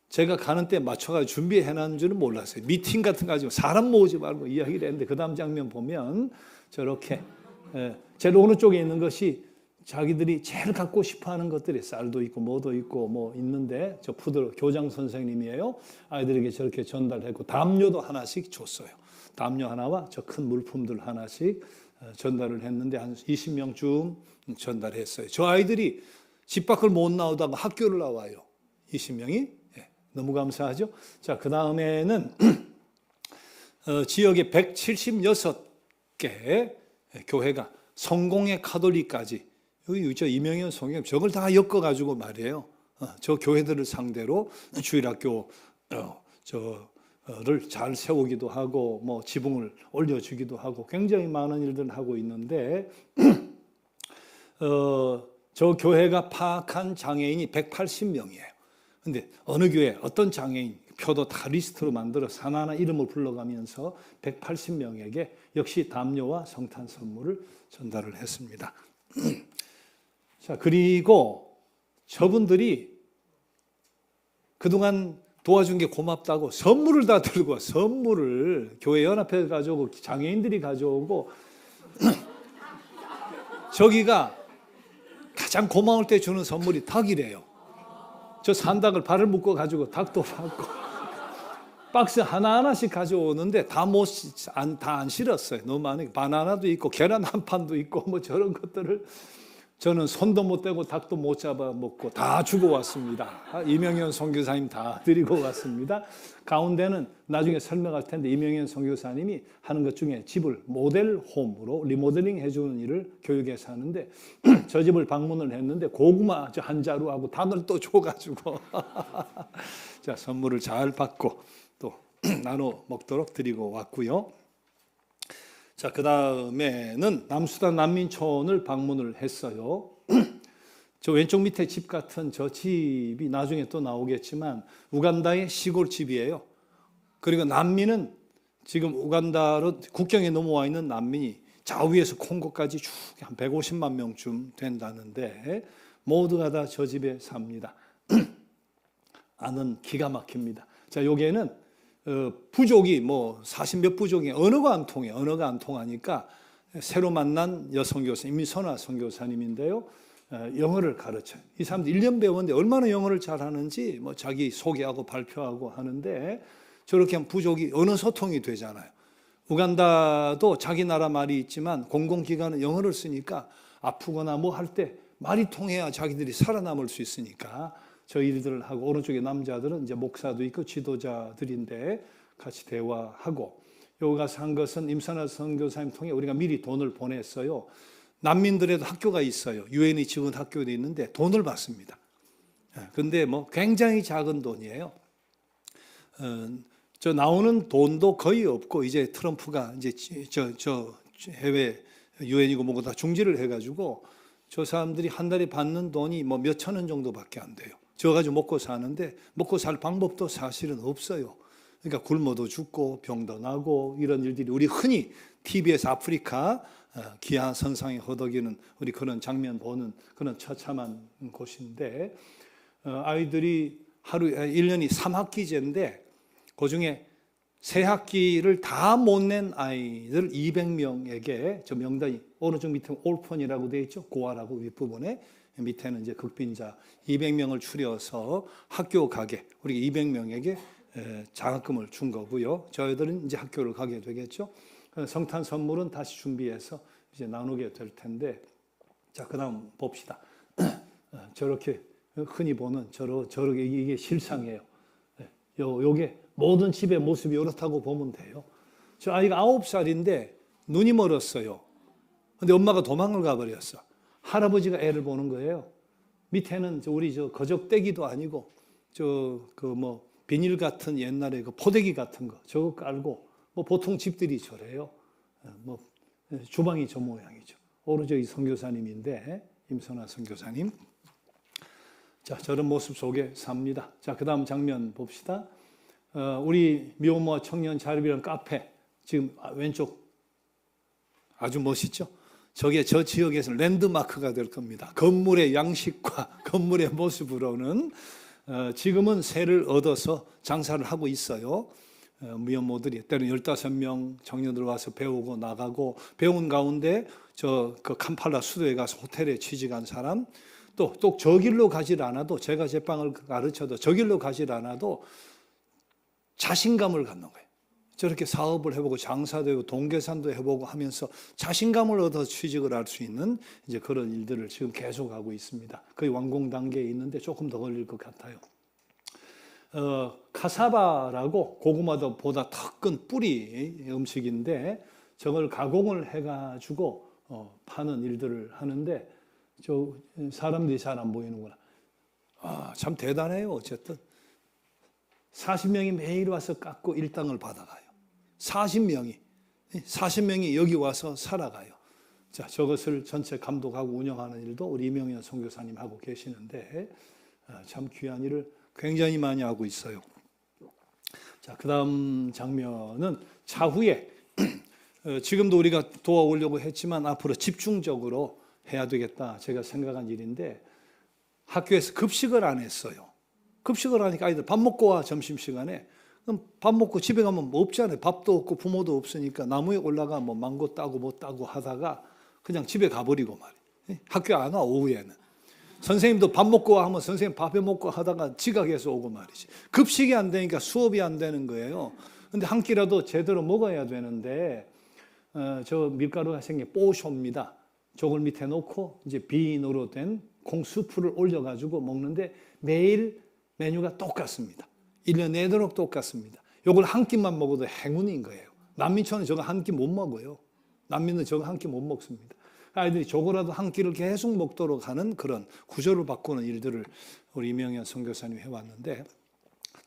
제가 가는 때 맞춰가지고 준비해놨는 줄은 몰랐어요. 미팅 같은 거 가지고 사람 모으지 말고 이야기를 했는데 그 다음 장면 보면 저렇게 제일 오른쪽에 있는 것이 자기들이 제일 갖고 싶어하는 것들이 쌀도 있고 뭐도 있고 뭐 있는데 저 푸드 교장 선생님이에요. 아이들에게 저렇게 전달했고 담요도 하나씩 줬어요. 담요 하나와 저 큰 물품들 하나씩 전달을 했는데 한 20명쯤 전달했어요. 저 아이들이 집 밖을 못 나오다가 학교를 나와요. 20명이. 너무 감사하죠. 자, 그 다음에는 지역에 176개 교회가 성공회 카톨릭까지 여기 저 이명현 성경 저걸 다 엮어가지고 말이에요. 저 교회들을 상대로 주일학교 를 잘 세우기도 하고 뭐 지붕을 올려주기도 하고 굉장히 많은 일들을 하고 있는데 저 교회가 파악한 장애인이 180명이에요. 근데 어느 교회 어떤 장애인 표도 다 리스트로 만들어 하나하나 이름을 불러가면서 180명에게 역시 담요와 성탄 선물을 전달을 했습니다. 자, 그리고 저분들이 그동안 도와준 게 고맙다고 선물을 다 들고 와. 선물을 교회 연합회 가져오고 장애인들이 가져오고 저기가 가장 고마울 때 주는 선물이 닭이래요. 저 산닭을 발을 묶어 가지고 닭도 받고 박스 하나하나씩 가져오는데 다 안 실었어요. 너무 많으니까 바나나도 있고 계란 한 판도 있고 뭐 저런 것들을 저는 손도 못 대고 닭도 못 잡아 먹고 다 주고 왔습니다. 이명현 선교사님 다 드리고 왔습니다. 가운데는 나중에 설명할 텐데 이명현 선교사님이 하는 것 중에 집을 모델홈으로 리모델링 해주는 일을 교육에서 하는데 저 집을 방문을 했는데 고구마 한 자루하고 닭을 또 줘가지고 자, 선물을 잘 받고 또 나눠 먹도록 드리고 왔고요. 자, 그 다음에는 남수단 난민촌을 방문을 했어요. 저 왼쪽 밑에 집 같은 저 집이 나중에 또 나오겠지만 우간다의 시골집이에요. 그리고 난민은 지금 우간다로 국경에 넘어와 있는 난민이 좌우에서 콩고까지 쭉 한 150만 명쯤 된다는데 모두가 다 저 집에 삽니다. 안은 기가 막힙니다. 자, 여기에는 부족이 뭐 40몇 부족이 언어가 안 통해. 언어가 안 통하니까 새로 만난 여성교사 임선화 선교사님인데요. 영어를 가르쳐요. 이 사람들 1년 배웠는데 얼마나 영어를 잘하는지 뭐 자기 소개하고 발표하고 하는데 저렇게 하면 부족이 언어 소통이 되잖아요. 우간다도 자기 나라 말이 있지만 공공기관은 영어를 쓰니까 아프거나 뭐 할 때 말이 통해야 자기들이 살아남을 수 있으니까 저 일들을 하고 오른쪽에 남자들은 이제 목사도 있고 지도자들인데 같이 대화하고 여기 가서 한 것은 임선화 선교사님 통해 우리가 미리 돈을 보냈어요. 난민들에도 학교가 있어요. 유엔이 지원 학교도 있는데 돈을 받습니다. 근데 뭐 굉장히 작은 돈이에요. 저 나오는 돈도 거의 없고 이제 트럼프가 이제 저 해외 유엔이고 뭐고 다 중지를 해가지고 저 사람들이 한 달에 받는 돈이 뭐 몇천 원 정도밖에 안 돼요. 저 가지고 먹고 사는데 먹고 살 방법도 사실은 없어요. 그러니까 굶어도 죽고 병도 나고 이런 일들이 우리 흔히 TV에서 아프리카 기아 선상에 허덕이는 우리 그런 장면 보는 그런 처참한 곳인데 아이들이 하루 1년이 3학기제인데 그중에 3학기를 다 못 낸 아이들 200명에게 저 명단이 오른쪽 밑에 올펀이라고 되어 있죠. 고아라고 윗부분에 밑에는 이제 극빈자 200명을 추려서 학교 가게 우리 200명에게 장학금을 준 거고요. 저희들은 이제 학교를 가게 되겠죠. 성탄 선물은 다시 준비해서 이제 나누게 될 텐데 자, 그다음 봅시다. 저렇게 흔히 보는 저렇게 이게 실상이에요. 요게 모든 집의 모습이 이렇다고 보면 돼요. 저 아이가 9살인데 눈이 멀었어요. 근데 엄마가 도망을 가버렸어. 할아버지가 애를 보는 거예요. 밑에는 우리 저 거적대기도 아니고 뭐 비닐 같은 옛날에 그 포대기 같은 거 저거 깔고 뭐 보통 집들이 저래요. 뭐 주방이 저 모양이죠. 오른쪽이 선교사님인데 임선화 선교사님. 자, 저런 모습 속에 삽니다. 자, 그다음 장면 봅시다. 우리 미혼모 청년 자립이라는 카페 지금 왼쪽 아주 멋있죠. 저게 저 지역에서는 랜드마크가 될 겁니다. 건물의 양식과 건물의 모습으로는 지금은 새를 얻어서 장사를 하고 있어요. 미혼모들이 때로는 15명 청년들 와서 배우고 나가고 배운 가운데 그 캄팔라 수도에 가서 호텔에 취직한 사람 또 저 길로 가질 않아도 제가 제빵을 가르쳐도 저 길로 가질 않아도 자신감을 갖는 거예요. 저렇게 사업을 해보고 장사도 해보고 동계산도 해보고 하면서 자신감을 얻어 취직을 할 수 있는 이제 그런 일들을 지금 계속하고 있습니다. 거의 완공 단계에 있는데 조금 더 걸릴 것 같아요. 카사바라고 고구마도 보다 더 큰 뿌리 음식인데 저걸 가공을 해가지고 파는 일들을 하는데 저 사람들이 잘 안 보이는구나. 참 대단해요. 어쨌든 40명이 매일 와서 깎고 일당을 받아가요. 40명이 여기 와서 살아가요. 자, 저것을 전체 감독하고 운영하는 일도 우리 이명현 선교사님 하고 계시는데 참 귀한 일을 굉장히 많이 하고 있어요. 자, 그다음 장면은 차후에 지금도 우리가 도와오려고 했지만 앞으로 집중적으로 해야 되겠다 제가 생각한 일인데 학교에서 급식을 안 했어요. 급식을 하니까 아이들 밥 먹고 와, 점심시간에. 그럼 밥 먹고 집에 가면 뭐 없잖아요. 밥도 없고 부모도 없으니까 나무에 올라가 뭐 망고 따고 뭐 따고 하다가 그냥 집에 가버리고 말이에요. 학교 안 와, 오후에는. 선생님도 밥 먹고 와 하면 선생님 밥에 먹고 하다가 지각해서 오고 말이지. 급식이 안 되니까 수업이 안 되는 거예요. 근데 한 끼라도 제대로 먹어야 되는데 저 밀가루가 생긴 뽀쇼입니다. 저걸 밑에 놓고 이제 비인으로 된 콩수프를 올려가지고 먹는데 매일 메뉴가 똑같습니다. 1년 내도록 똑같습니다. 요걸 한 끼만 먹어도 행운인 거예요. 난민촌은 저거 한 끼 못 먹어요. 난민은 저거 한 끼 못 먹습니다. 아이들이 저거라도 한 끼를 계속 먹도록 하는 그런 구조를 바꾸는 일들을 우리 이명현 선교사님이 해왔는데,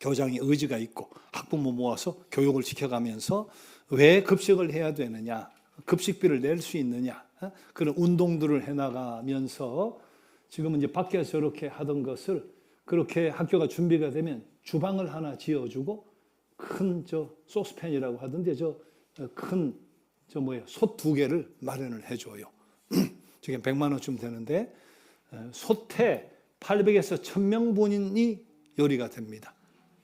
교장이 의지가 있고 학부모 모아서 교육을 시켜가면서 왜 급식을 해야 되느냐, 급식비를 낼 수 있느냐, 그런 운동들을 해나가면서 지금은 이제 밖에서 저렇게 하던 것을 그렇게 학교가 준비가 되면 주방을 하나 지어주고 큰 저 소스팬이라고 하던데 큰 솥 2개를 마련을 해줘요. 지금 100만 원쯤 되는데 솥에 800에서 1000명분이 요리가 됩니다.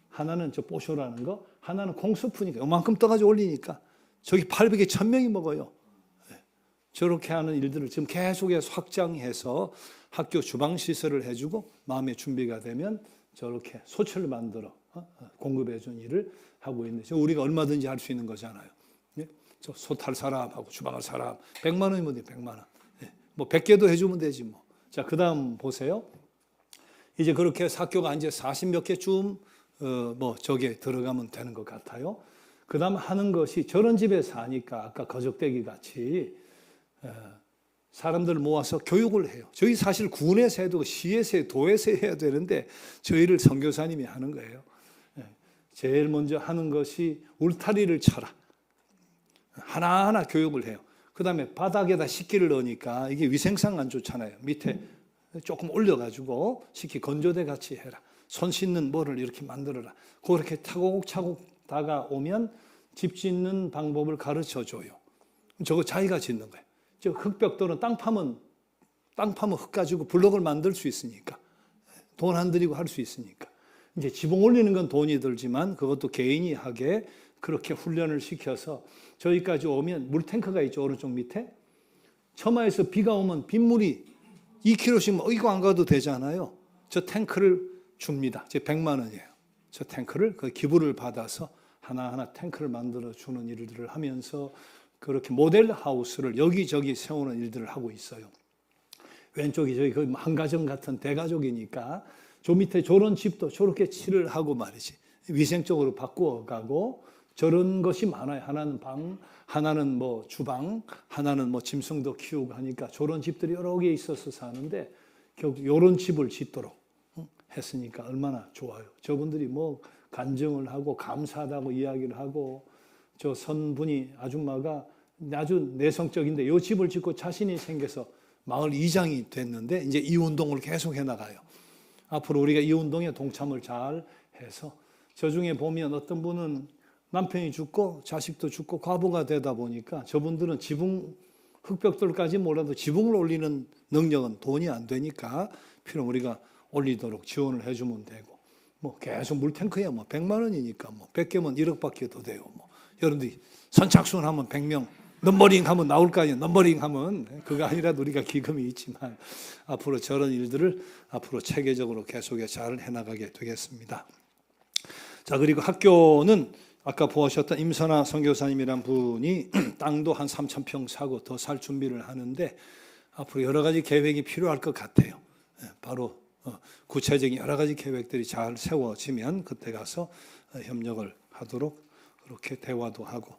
하나는 저 뽀쇼라는 거, 하나는 콩수프니까 요만큼 떠가지고 올리니까 저기 800에 1000명이 먹어요. 저렇게 하는 일들을 지금 계속해서 확장해서 학교 주방 시설을 해주고 마음의 준비가 되면 저렇게 소철을 만들어 공급해 준 일을 하고 있는데, 우리가 얼마든지 할 수 있는 거잖아요. 저 솥할 사람하고 주방할 사람 100만 원이면 돼요. 100만 원. 뭐 100개도 해주면 되지 뭐. 자, 그 다음 보세요. 이제 그렇게 해서 학교가 이제 40몇 개쯤 뭐 저게 들어가면 되는 것 같아요. 그 다음 하는 것이 저런 집에 사니까 아까 거적대기 같이 사람들 모아서 교육을 해요. 저희 사실 군에서 해도 시에서 해도 도에서 해야 되는데 저희를 선교사님이 하는 거예요. 제일 먼저 하는 것이 울타리를 쳐라. 하나하나 교육을 해요. 그 다음에 바닥에다 식기를 넣으니까 이게 위생상 안 좋잖아요. 밑에 조금 올려가지고 식기 건조대 같이 해라. 손 씻는 뭐를 이렇게 만들어라. 그렇게 차곡차곡 다가오면 집 짓는 방법을 가르쳐 줘요. 저거 자기가 짓는 거예요. 저 흙벽돌은 땅 파면 흙 가지고 블록을 만들 수 있으니까, 돈 안 들이고 할 수 있으니까. 이제 지붕 올리는 건 돈이 들지만 그것도 개인이 하게 그렇게 훈련을 시켜서 저기까지 오면 물탱크가 있죠. 오른쪽 밑에. 처마에서 비가 오면 빗물이 2kg씩 이거 안 가도 되잖아요. 저 탱크를 줍니다. 제 100만 원이에요. 저 탱크를 그 기부를 받아서 하나하나 탱크를 만들어 주는 일들을 하면서 그렇게 모델 하우스를 여기저기 세우는 일들을 하고 있어요. 왼쪽이 저희 그 한가정 같은 대가족이니까 저 밑에 저런 집도 저렇게 칠을 하고 말이지. 위생적으로 바꾸어가고 저런 것이 많아요. 하나는 방, 하나는 뭐 주방, 하나는 뭐 짐승도 키우고 하니까 저런 집들이 여러 개 있어서 사는데 결국 이런 집을 짓도록 했으니까 얼마나 좋아요. 저분들이 뭐 간증을 하고 감사하다고 이야기를 하고, 저 선분이 아줌마가 아주 내성적인데 이 집을 짓고 자신이 생겨서 마을 이장이 됐는데 이제 이 운동을 계속 해나가요. 앞으로 우리가 이 운동에 동참을 잘 해서, 저 중에 보면 어떤 분은 남편이 죽고 자식도 죽고 과부가 되다 보니까 저분들은 지붕 흙벽돌까지 몰라도 지붕을 올리는 능력은 돈이 안 되니까 필요 우리가 올리도록 지원을 해주면 되고, 뭐 계속 물탱크야 뭐 100만 원이니까 뭐 100개면 1억밖에 더 돼요. 뭐 여러분들이 선착순 하면 100명, 넘버링 하면 나올 거 아니에요. 넘버링 하면 그거 아니라도 우리가 기금이 있지만 앞으로 저런 일들을 앞으로 체계적으로 계속해 잘 해나가게 되겠습니다. 자, 그리고 학교는 아까 보셨던 임선아 선교사님이란 분이 땅도 한 3,000평 사고 더 살 준비를 하는데 앞으로 여러 가지 계획이 필요할 것 같아요. 바로 구체적인 여러 가지 계획들이 잘 세워지면 그때 가서 협력을 하도록 그렇게 대화도 하고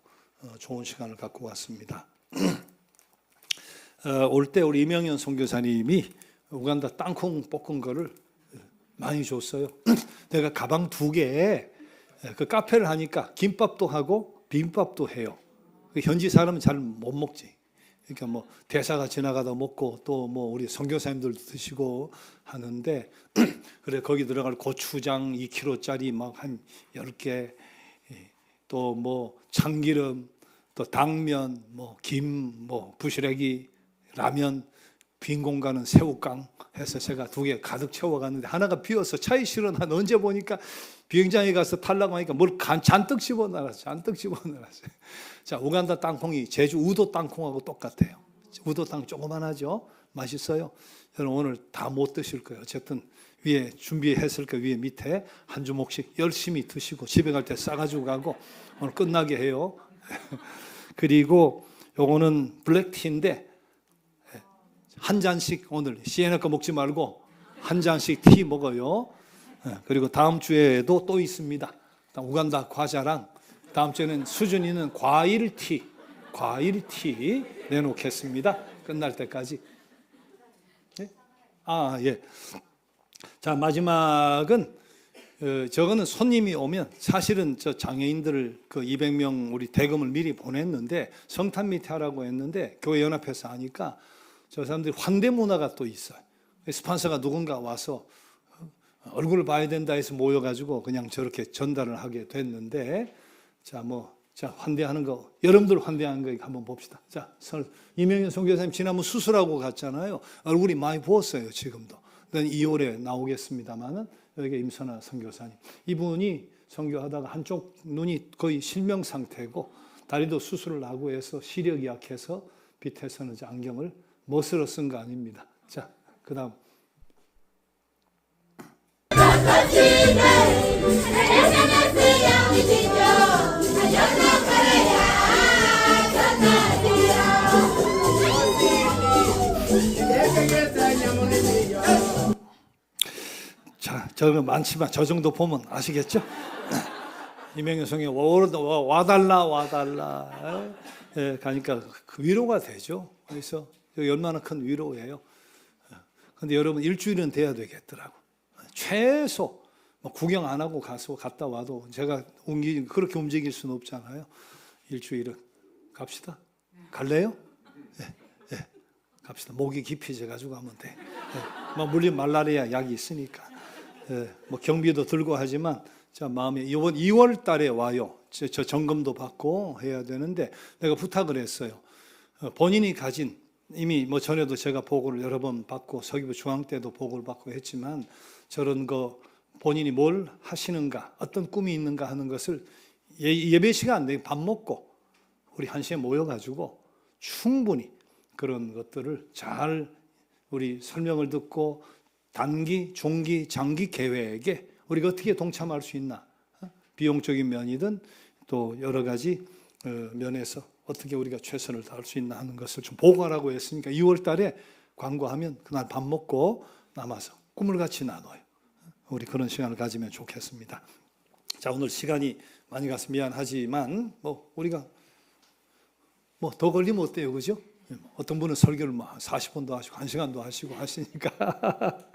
좋은 시간을 갖고 왔습니다. 올 때 우리 이명현 선교사님이 우간다 땅콩 볶은 거를 많이 줬어요. 내가 가방 2개에 그 카페를 하니까 김밥도 하고 비빔밥도 해요. 현지 사람은 잘 못 먹지. 그러니까 뭐 대사가 지나가다 먹고 또 뭐 우리 선교사님들도 드시고 하는데 그래 거기 들어갈 고추장 2kg짜리 막 한 10개, 또 뭐 참기름, 또 당면, 뭐 김, 뭐 부시래기, 라면 빈 공간은 새우깡 해서 제가 2개 가득 채워갔는데 하나가 비어서 차에 실어 난 언제 보니까 비행장에 가서 타려고 하니까 뭘 잔뜩 집어넣었어요. 잔뜩 집어넣었어요. 자, 우간다 땅콩이 제주 우도 땅콩하고 똑같아요. 우도 땅 조그만하죠? 맛있어요. 여러분 오늘 다 못 드실 거예요. 어쨌든 위에 준비했을 거 위에 밑에 한 주먹씩 열심히 드시고 집에 갈 때 싸가지고 가고 오늘 끝나게 해요. 그리고 요거는 블랙티인데 한 잔씩 오늘 시에나 거 먹지 말고 한 잔씩 티 먹어요. 그리고 다음 주에도 또 있습니다. 우간다 과자랑 다음 주에는 수준이는 과일 티 내놓겠습니다. 끝날 때까지. 예. 자, 마지막은 저거는 손님이 오면 사실은 저 장애인들 그 200명 우리 대금을 미리 보냈는데 성탄 밑에 하라고 했는데 교회 연합회에서 하니까 저 사람들이 환대 문화가 또 있어요. 스폰서가 누군가 와서 얼굴을 봐야 된다 해서 모여가지고 그냥 저렇게 전달을 하게 됐는데 자 환대하는 거 여러분들 환대하는 거 한번 봅시다. 자, 이명현 선교사님 지난번 수술하고 갔잖아요. 얼굴이 많이 부었어요 지금도. 2월에 나오겠습니다만은 여기 임선아 선교사님 이분이 선교하다가 한쪽 눈이 거의 실명 상태고 다리도 수술을 하고 해서 시력이 약해서 빛에서는 안경을 멋으로 쓴 거 아닙니다. 자, 그다음. 자, 저거 많지만 저 정도 보면 아시겠죠? 이명현 성에 와달라. 예, 가니까 그 위로가 되죠. 그래서 얼마나 큰 위로예요. 근데 여러분 일주일은 돼야 되겠더라고. 최소 구경 안 하고 갔다 와도 제가 그렇게 움직일 수는 없잖아요. 일주일은 갑시다. 갈래요? 예, 갑시다. 목이 깊이져 가지고 가면 돼. 물린 말라리아 약이 있으니까. 경비도 들고 하지만 자 마음에 이번 2월 달에 와요. 저 점검도 받고 해야 되는데 내가 부탁을 했어요. 본인이 가진 이미 전에도 제가 보고를 여러 번 받고 서기부 중앙 때도 보고를 받고 했지만 저런 거 본인이 뭘 하시는가 어떤 꿈이 있는가 하는 것을 예배 시간 내에 밥 먹고 우리 한시에 모여가지고 충분히 그런 것들을 잘 우리 설명을 듣고 단기, 중기, 장기 계획에 우리가 어떻게 동참할 수 있나 비용적인 면이든 또 여러 가지 면에서 어떻게 우리가 최선을 다할 수 있나 하는 것을 좀 보고하라고 했으니까 2월 달에 광고하면 그날 밥 먹고 남아서 꿈을 같이 나눠요. 우리 그런 시간을 가지면 좋겠습니다. 자, 오늘 시간이 많이 가서 미안하지만 우리가 더 걸리면 어때요, 그죠? 어떤 분은 설교를 40분도 하시고 1시간도 하시고 하시니까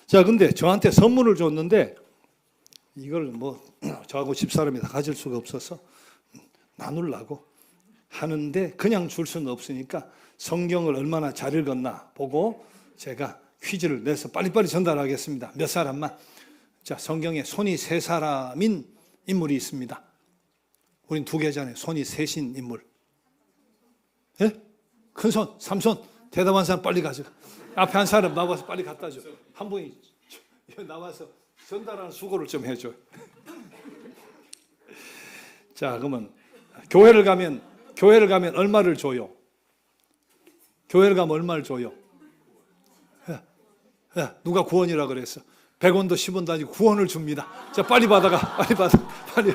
자, 근데 저한테 선물을 줬는데 이걸 저하고 집사람이 다 가질 수가 없어서 나누려고 하는데 그냥 줄 수는 없으니까 성경을 얼마나 잘 읽었나 보고 제가 퀴즈를 내서 빨리빨리 전달하겠습니다. 몇 사람만. 자, 성경에 손이 3사람인 인물이 있습니다. 우린 2계잖아요. 손이 3인 인물. 예? 큰 손, 삼손. 대답한 사람 빨리 가져가. 앞에 한 사람 나와서 빨리 갖다 줘. 한 분이 나와서 전달하는 수고를 좀 해줘. 자, 그러면 교회를 가면 얼마를 줘요? 교회를 가면 얼마를 줘요? 누가 구원이라 그랬어? 100원도 10원도 아니고 구원을 줍니다. 자, 빨리 받아가. 빨리.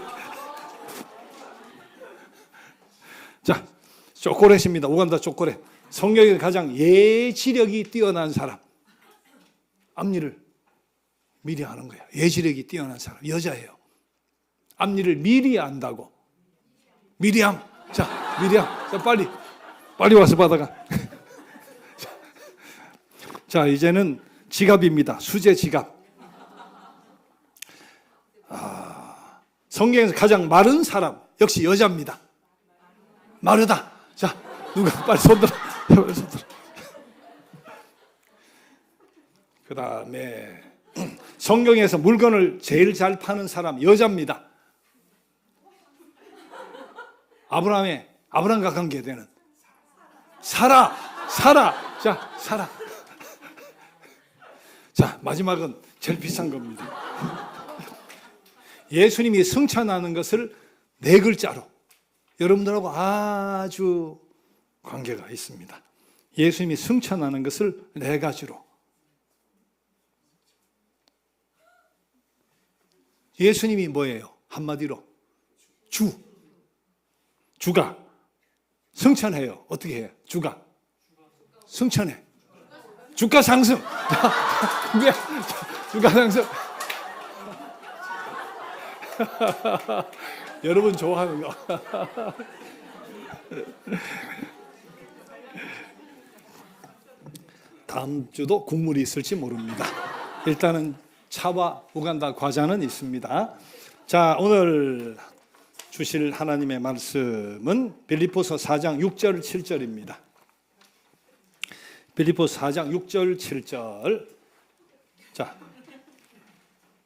자, 초콜릿입니다. 우간다 초콜릿. 성경에 가장 예지력이 뛰어난 사람. 앞일을 미리 아는 거야. 예지력이 뛰어난 사람. 여자예요. 앞일을 미리 안다고. 미리암. 자, 미리암. 자, 빨리 와서 받아가. 자, 이제는 지갑입니다. 수제 지갑. 성경에서 가장 마른 사람 역시 여자입니다. 마르다. 자, 누가 빨리 손들어. 그 다음에 성경에서 물건을 제일 잘 파는 사람 여자입니다. 아브라함과 관계되는 사라. 자, 사라. 자, 마지막은 제일 비싼 겁니다. 예수님이 승천하는 것을 네 글자로 여러분들하고 아주 관계가 있습니다. 예수님이 승천하는 것을 네 가지로. 예수님이 뭐예요? 한마디로 주. 주가 승천해요. 어떻게 해요? 주가 승천해. 주가 상승. 주가 상승. 여러분 좋아하는 거. 다음 주도 국물이 있을지 모릅니다. 일단은 차와 우간다 과자는 있습니다. 자, 오늘 주실 하나님의 말씀은 빌립보서 4장 6절 7절입니다. 빌립보서 4장 6절 7절. 자,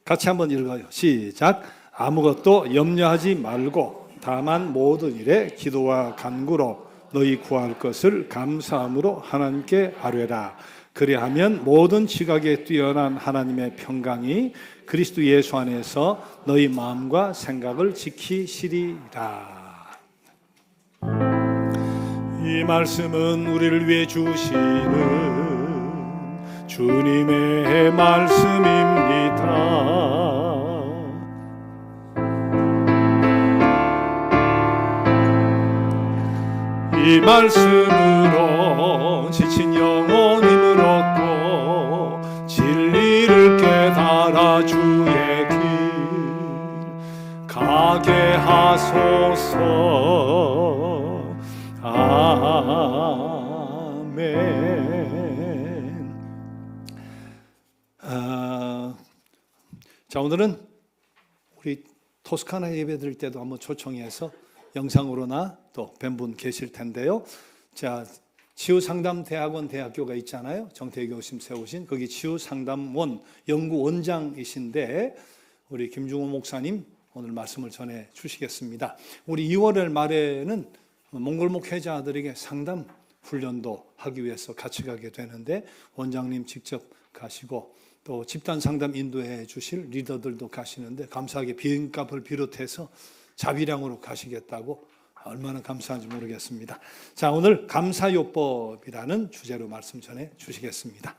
같이 한번 읽어요. 시작. 아무것도 염려하지 말고 다만 모든 일에 기도와 간구로 너희 구할 것을 감사함으로 하나님께 아뢰라. 그리하면 모든 지각에 뛰어난 하나님의 평강이 그리스도 예수 안에서 너희 마음과 생각을 지키시리라. 이 말씀은 우리를 위해 주시는 주님의 말씀입니다. 이 말씀으로 지친 영혼 힘을 얻고 진리를 깨달아 주의 길 가게 하소서. 아멘. 자, 오늘은 우리 토스카나 예배 드릴 때도 한번 초청해서 영상으로나 또 뵌분 계실 텐데요. 자, 치유상담대학원 대학교가 있잖아요. 정태교 교수님 세우신 거기 치유상담원 연구원장이신데 우리 김중호 목사님 오늘 말씀을 전해 주시겠습니다. 우리 2월 말에는 몽골 목회자들에게 상담 훈련도 하기 위해서 같이 가게 되는데 원장님 직접 가시고 또 집단 상담 인도해 주실 리더들도 가시는데 감사하게 비행값을 비롯해서 자비량으로 가시겠다고 얼마나 감사한지 모르겠습니다. 자, 오늘 감사요법이라는 주제로 말씀 전해 주시겠습니다.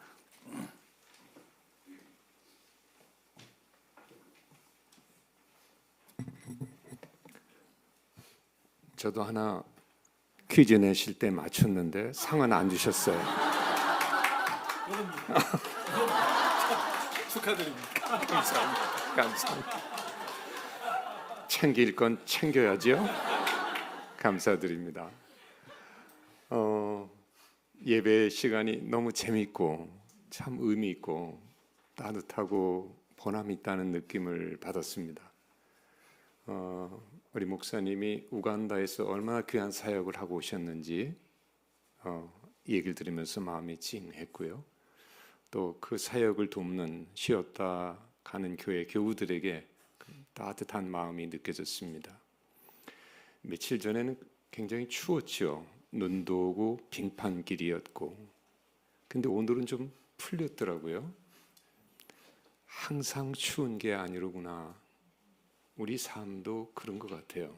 저도 하나 퀴즈 내실 때 맞췄는데 상은 안 주셨어요. 축하드립니다. 감사합니다. 챙길 건 챙겨야죠. 감사드립니다. 예배 시간이 너무 재밌고 참 의미 있고 따뜻하고 보람 있다는 느낌을 받았습니다. 우리 목사님이 우간다에서 얼마나 귀한 사역을 하고 오셨는지 얘기를 들으면서 마음이 찡했고요. 또 그 사역을 돕는 쉬었다 가는 교회 교우들에게 따뜻한 마음이 느껴졌습니다. 며칠 전에는 굉장히 추웠죠. 눈도 오고 빙판길이었고. 근데 오늘은 좀 풀렸더라고요. 항상 추운 게 아니로구나. 우리 삶도 그런 것 같아요.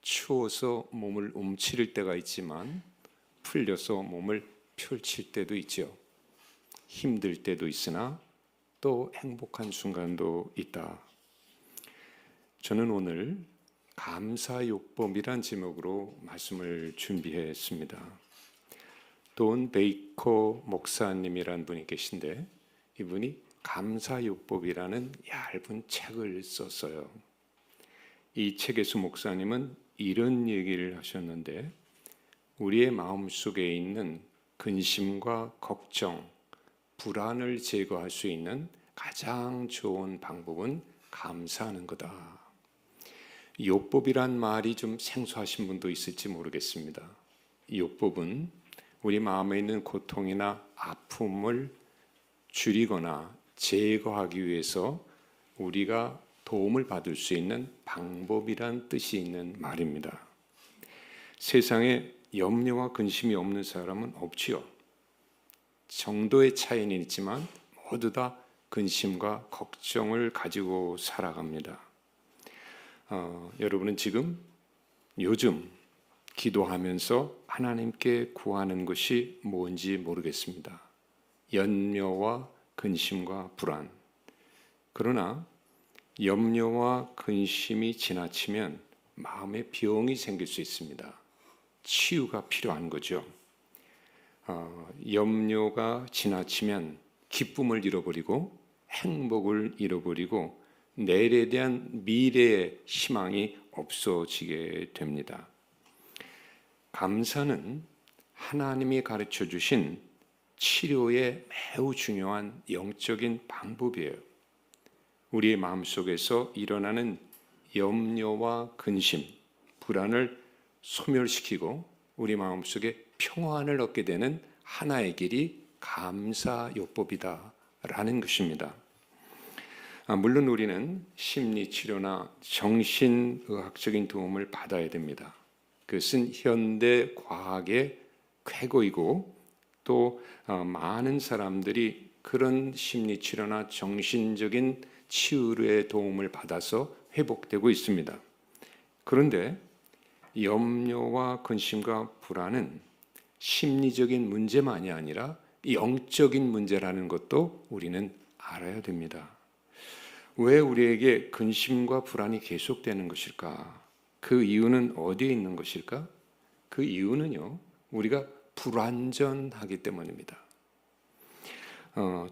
추워서 몸을 움츠릴 때가 있지만 풀려서 몸을 펼칠 때도 있죠. 힘들 때도 있으나 또 행복한 순간도 있다. 저는 오늘 감사요법이란 제목으로 말씀을 준비했습니다. 돈 베이커 목사님이란 분이 계신데 이분이 감사요법이라는 얇은 책을 썼어요. 이 책에서 목사님은 이런 얘기를 하셨는데 우리의 마음속에 있는 근심과 걱정, 불안을 제거할 수 있는 가장 좋은 방법은 감사하는 거다. 욥법이란 말이 좀 생소하신 분도 있을지 모르겠습니다. 욥법은 우리 마음에 있는 고통이나 아픔을 줄이거나 제거하기 위해서 우리가 도움을 받을 수 있는 방법이란 뜻이 있는 말입니다. 세상에 염려와 근심이 없는 사람은 없지요. 정도의 차이는 있지만 모두 다 근심과 걱정을 가지고 살아갑니다. 여러분은 지금 요즘 기도하면서 하나님께 구하는 것이 뭔지 모르겠습니다. 염려와 근심과 불안. 그러나 염려와 근심이 지나치면 마음에 병이 생길 수 있습니다. 치유가 필요한 거죠. 염려가 지나치면 기쁨을 잃어버리고 행복을 잃어버리고 내일에 대한 미래의 희망이 없어지게 됩니다. 감사는 하나님이 가르쳐 주신 치료의 매우 중요한 영적인 방법이에요. 우리의 마음속에서 일어나는 염려와 근심, 불안을 소멸시키고 우리 마음속에 평안을 얻게 되는 하나의 길이 감사요법이다라는 것입니다. 물론 우리는 심리치료나 정신의학적인 도움을 받아야 됩니다. 그것은 현대 과학의 쾌거이고 또 많은 사람들이 그런 심리치료나 정신적인 치유의 도움을 받아서 회복되고 있습니다. 그런데 염려와 근심과 불안은 심리적인 문제만이 아니라 영적인 문제라는 것도 우리는 알아야 됩니다. 왜 우리에게 근심과 불안이 계속되는 것일까? 그 이유는 어디에 있는 것일까? 그 이유는요, 우리가 불완전하기 때문입니다.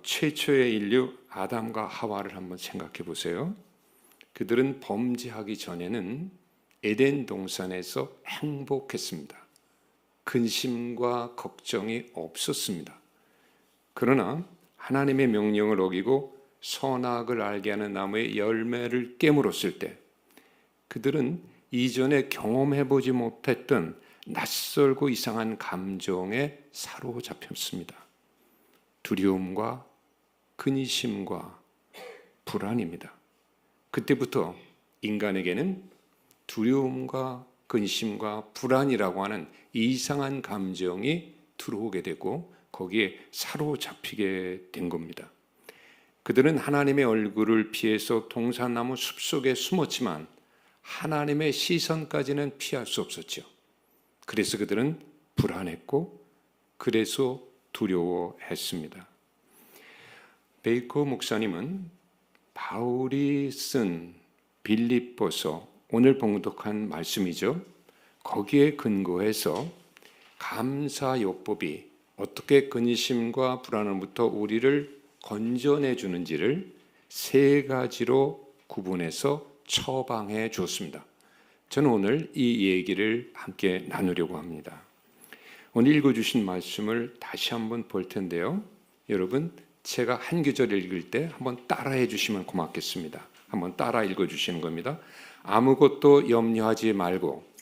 최초의 인류 아담과 하와를 한번 생각해 보세요. 그들은 범죄하기 전에는 에덴 동산에서 행복했습니다. 근심과 걱정이 없었습니다. 그러나 하나님의 명령을 어기고 선악을 알게 하는 나무의 열매를 깨물었을 때 그들은 이전에 경험해보지 못했던 낯설고 이상한 감정에 사로잡혔습니다. 두려움과 근심과 불안입니다. 그때부터 인간에게는 두려움과 근심과 불안이라고 하는 이상한 감정이 들어오게 되고 거기에 사로잡히게 된 겁니다. 그들은 하나님의 얼굴을 피해서 동산나무 숲속에 숨었지만 하나님의 시선까지는 피할 수 없었죠. 그래서 그들은 불안했고 그래서 두려워했습니다. 베이커 목사님은 바울이 쓴 빌립보서, 오늘 봉독한 말씀이죠. 거기에 근거해서 감사요법이 어떻게 근심과 불안으로부터 우리를 건져내 주는지를 세 가지로 구분해서 처방해 주었습니다. 저는 오늘 이 얘기를 함께 나누려고 합니다. 오늘 읽어주신 말씀을 다시 한번 볼 텐데요. 여러분, 제가 한 구절 읽을 때 한번 따라해 주시면 고맙겠습니다. 한번 따라 읽어주시는 겁니다. 아무것도 염려하지 말고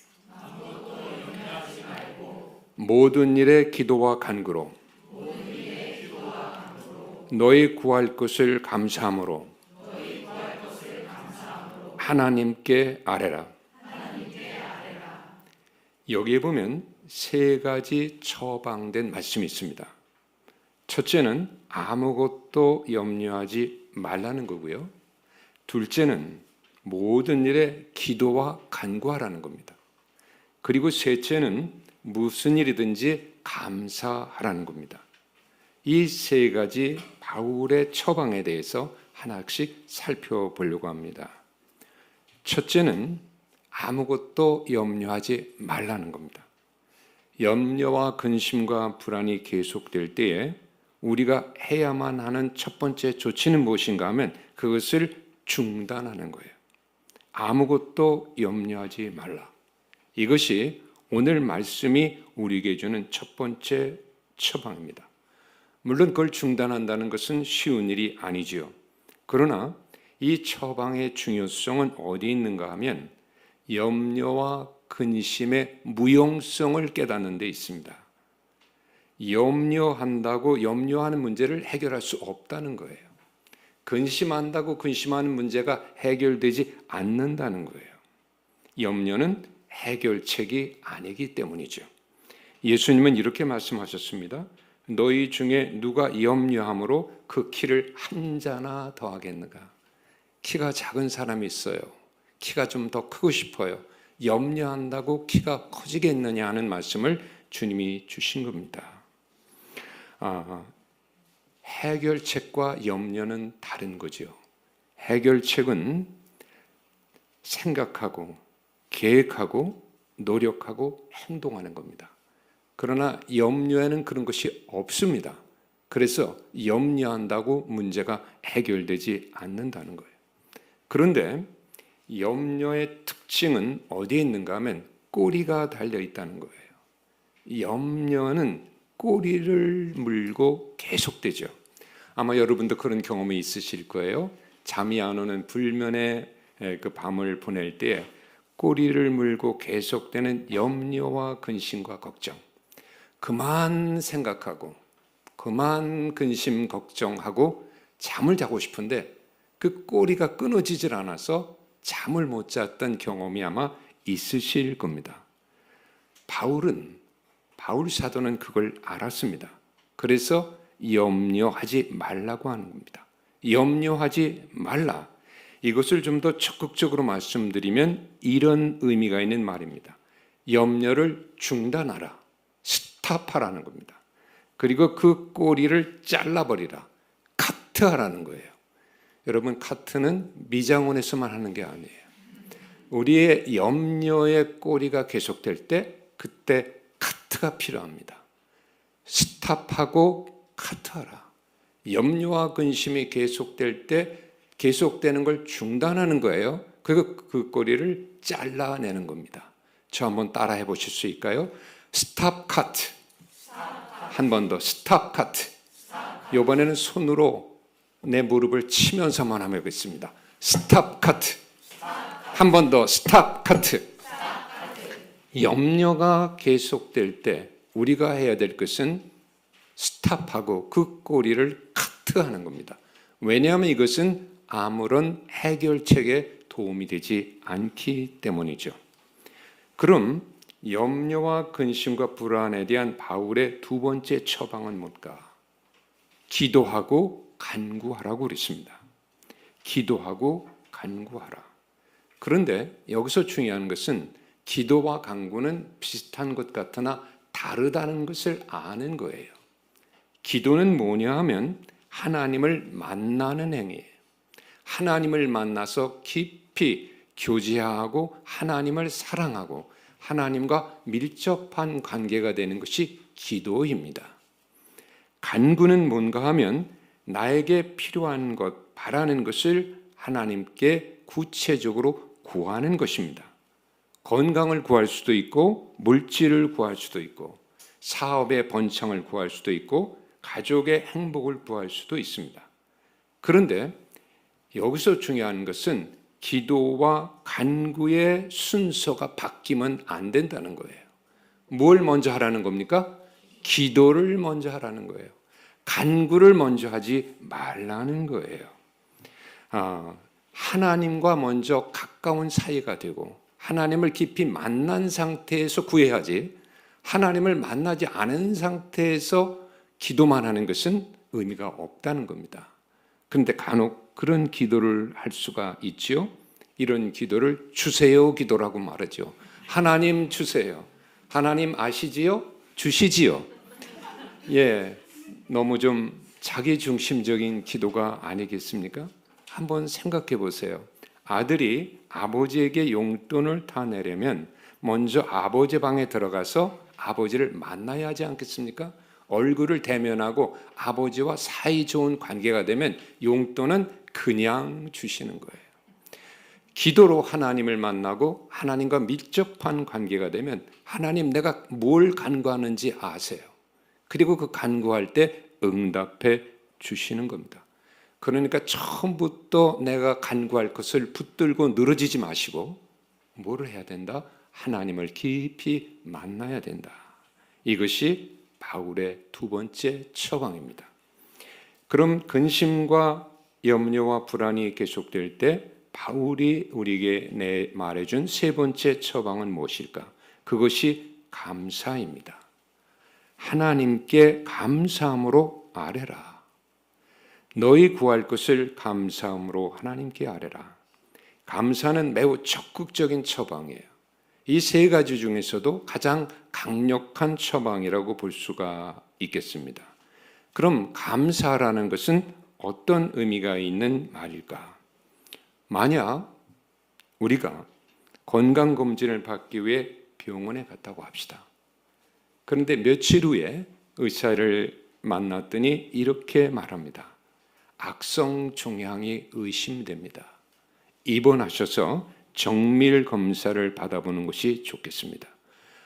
모든 일에 기도와 간구로 너희 구할 것을 감사함으로 하나님께 아뢰라. 여기에 보면 세 가지 처방된 말씀이 있습니다. 첫째는 아무것도 염려하지 말라는 거고요. 둘째는 모든 일에 기도와 간구하라는 겁니다. 그리고 셋째는 무슨 일이든지 감사하라는 겁니다. 이 세 가지 바울의 처방에 대해서 하나씩 살펴보려고 합니다. 첫째는 아무것도 염려하지 말라는 겁니다. 염려와 근심과 불안이 계속될 때에 우리가 해야만 하는 첫 번째 조치는 무엇인가 하면 그것을 중단하는 거예요. 아무것도 염려하지 말라. 이것이 오늘 말씀이 우리에게 주는 첫 번째 처방입니다. 물론 그걸 중단한다는 것은 쉬운 일이 아니지요. 그러나 이 처방의 중요성은 어디 있는가 하면 염려와 근심의 무용성을 깨닫는 데 있습니다. 염려한다고 염려하는 문제를 해결할 수 없다는 거예요. 근심한다고 근심하는 문제가 해결되지 않는다는 거예요. 염려는 해결책이 아니기 때문이죠. 예수님은 이렇게 말씀하셨습니다. 너희 중에 누가 염려함으로 그 키를 한 자나 더하겠는가? 키가 작은 사람이 있어요. 키가 좀 더 크고 싶어요. 염려한다고 키가 커지겠느냐 하는 말씀을 주님이 주신 겁니다. 해결책과 염려는 다른 거죠. 해결책은 생각하고 계획하고 노력하고 행동하는 겁니다. 그러나 염려에는 그런 것이 없습니다. 그래서 염려한다고 문제가 해결되지 않는다는 거예요. 그런데 염려의 특징은 어디에 있는가 하면 꼬리가 달려 있다는 거예요. 염려는 꼬리를 물고 계속되죠. 아마 여러분도 그런 경험이 있으실 거예요. 잠이 안 오는 불면의 그 밤을 보낼 때 꼬리를 물고 계속되는 염려와 근심과 걱정. 그만 생각하고 그만 근심 걱정하고 잠을 자고 싶은데 그 꼬리가 끊어지질 않아서 잠을 못 잤던 경험이 아마 있으실 겁니다. 바울 사도는 그걸 알았습니다. 그래서 염려하지 말라고 하는 겁니다. 염려하지 말라. 이것을 좀 더 적극적으로 말씀드리면 이런 의미가 있는 말입니다. 염려를 중단하라. 스탑하라는 겁니다. 그리고 그 꼬리를 잘라버리라. 카트하라는 거예요. 여러분, 카트는 미장원에서만 하는 게 아니에요. 우리의 염려의 꼬리가 계속될 때 그때 카트가 필요합니다. 스탑하고 카트하라. 염려와 근심이 계속될 때 계속되는 걸 중단하는 거예요. 그리고 그 꼬리를 잘라내는 겁니다. 저 한번 따라 해보실 수 있을까요? 스탑 카트. 한 번 더 스탑 카트. 이번에는 손으로 내 무릎을 치면서만 하면 되겠습니다. 스탑 카트. 한 번 더 스탑 카트. 염려가 계속될 때 우리가 해야 될 것은 스탑하고 그 꼬리를 카트하는 겁니다. 왜냐하면 이것은 아무런 해결책에 도움이 되지 않기 때문이죠. 그럼 염려와 근심과 불안에 대한 바울의 두 번째 처방은 뭘까? 기도하고 간구하라고 그랬습니다. 기도하고 간구하라. 그런데 여기서 중요한 것은 기도와 간구는 비슷한 것 같으나 다르다는 것을 아는 거예요. 기도는 뭐냐 하면 하나님을 만나는 행위예요. 하나님을 만나서 깊이 교제하고 하나님을 사랑하고 하나님과 밀접한 관계가 되는 것이 기도입니다. 간구는 뭔가 하면 나에게 필요한 것, 바라는 것을 하나님께 구체적으로 구하는 것입니다. 건강을 구할 수도 있고 물질을 구할 수도 있고 사업의 번창을 구할 수도 있고 가족의 행복을 구할 수도 있습니다. 그런데 여기서 중요한 것은 기도와 간구의 순서가 바뀌면 안 된다는 거예요. 뭘 먼저 하라는 겁니까? 기도를 먼저 하라는 거예요. 간구를 먼저 하지 말라는 거예요. 하나님과 먼저 가까운 사이가 되고 하나님을 깊이 만난 상태에서 구해야지 하나님을 만나지 않은 상태에서 기도만 하는 것은 의미가 없다는 겁니다. 그런데 간혹 그런 기도를 할 수가 있지요. 이런 기도를 주세요 기도라고 말하죠. 하나님 주세요. 하나님 아시지요? 주시지요. 예, 너무 좀 자기중심적인 기도가 아니겠습니까? 한번 생각해 보세요. 아들이 아버지에게 용돈을 다 내려면 먼저 아버지 방에 들어가서 아버지를 만나야 하지 않겠습니까? 얼굴을 대면하고 아버지와 사이좋은 관계가 되면 용돈은 그냥 주시는 거예요. 기도로 하나님을 만나고 하나님과 밀접한 관계가 되면 하나님 내가 뭘 간구하는지 아세요. 그리고 그 간구할 때 응답해 주시는 겁니다. 그러니까 처음부터 내가 간구할 것을 붙들고 늘어지지 마시고 뭐를 해야 된다? 하나님을 깊이 만나야 된다. 이것이 바울의 두 번째 처방입니다. 그럼 근심과 염려와 불안이 계속될 때 바울이 우리에게 말해준 세 번째 처방은 무엇일까? 그것이 감사입니다. 하나님께 감사함으로 아뢰라. 너희 구할 것을 감사함으로 하나님께 아뢰라. 감사는 매우 적극적인 처방이에요. 이 세 가지 중에서도 가장 강력한 처방이라고 볼 수가 있겠습니다. 그럼 감사라는 것은 어떤 의미가 있는 말일까? 만약 우리가 건강검진을 받기 위해 병원에 갔다고 합시다. 그런데 며칠 후에 의사를 만났더니 이렇게 말합니다. 악성 종양이 의심됩니다. 입원하셔서 정밀 검사를 받아보는 것이 좋겠습니다.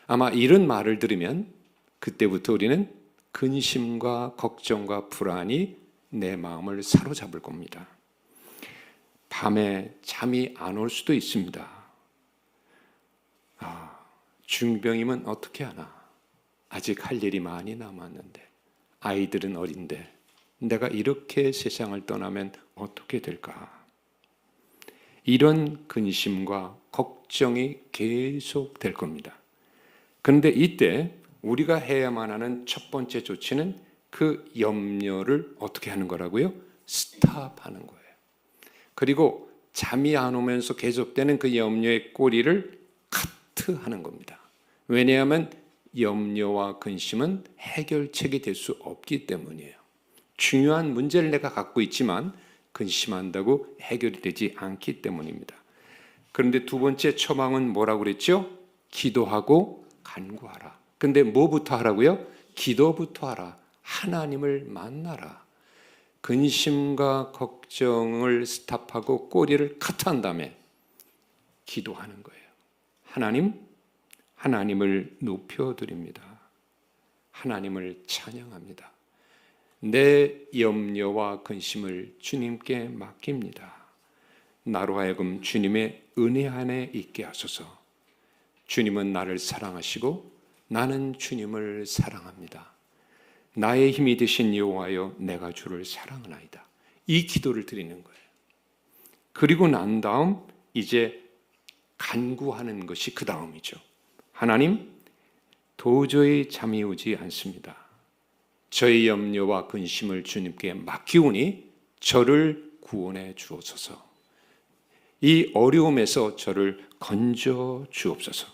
아마 이런 말을 들으면 그때부터 우리는 근심과 걱정과 불안이 내 마음을 사로잡을 겁니다. 밤에 잠이 안 올 수도 있습니다. 중병이면 어떻게 하나? 아직 할 일이 많이 남았는데, 아이들은 어린데 내가 이렇게 세상을 떠나면 어떻게 될까? 이런 근심과 걱정이 계속 될 겁니다. 그런데 이때 우리가 해야만 하는 첫 번째 조치는 그 염려를 어떻게 하는 거라고요? 스탑하는 거예요. 그리고 잠이 안 오면서 계속되는 그 염려의 꼬리를 카트하는 겁니다. 왜냐하면 염려와 근심은 해결책이 될 수 없기 때문이에요. 중요한 문제를 내가 갖고 있지만 근심한다고 해결이 되지 않기 때문입니다. 그런데 두 번째 처방은 뭐라고 그랬죠? 기도하고 간구하라. 근데 뭐부터 하라고요? 기도부터 하라. 하나님을 만나라. 근심과 걱정을 스탑하고 꼬리를 카트한 다음에 기도하는 거예요. 하나님을 높여드립니다. 하나님을 찬양합니다. 내 염려와 근심을 주님께 맡깁니다. 나로 하여금 주님의 은혜 안에 있게 하소서. 주님은 나를 사랑하시고 나는 주님을 사랑합니다. 나의 힘이 되신 여호와여, 내가 주를 사랑하나이다. 이 기도를 드리는 거예요. 그리고 난 다음 이제 간구하는 것이 그 다음이죠. 하나님, 도저히 잠이 오지 않습니다. 저의 염려와 근심을 주님께 맡기오니 저를 구원해 주옵소서. 이 어려움에서 저를 건져 주옵소서.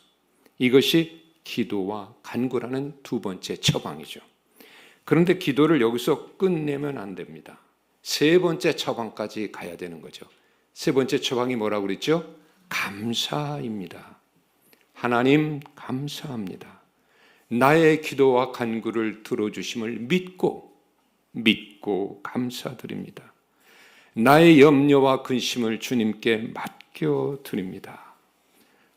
이것이 기도와 간구라는 두 번째 처방이죠. 그런데 기도를 여기서 끝내면 안 됩니다. 세 번째 처방까지 가야 되는 거죠. 세 번째 처방이 뭐라고 그랬죠? 감사입니다. 하나님 감사합니다. 나의 기도와 간구를 들어주심을 믿고 감사드립니다. 나의 염려와 근심을 주님께 맡겨드립니다.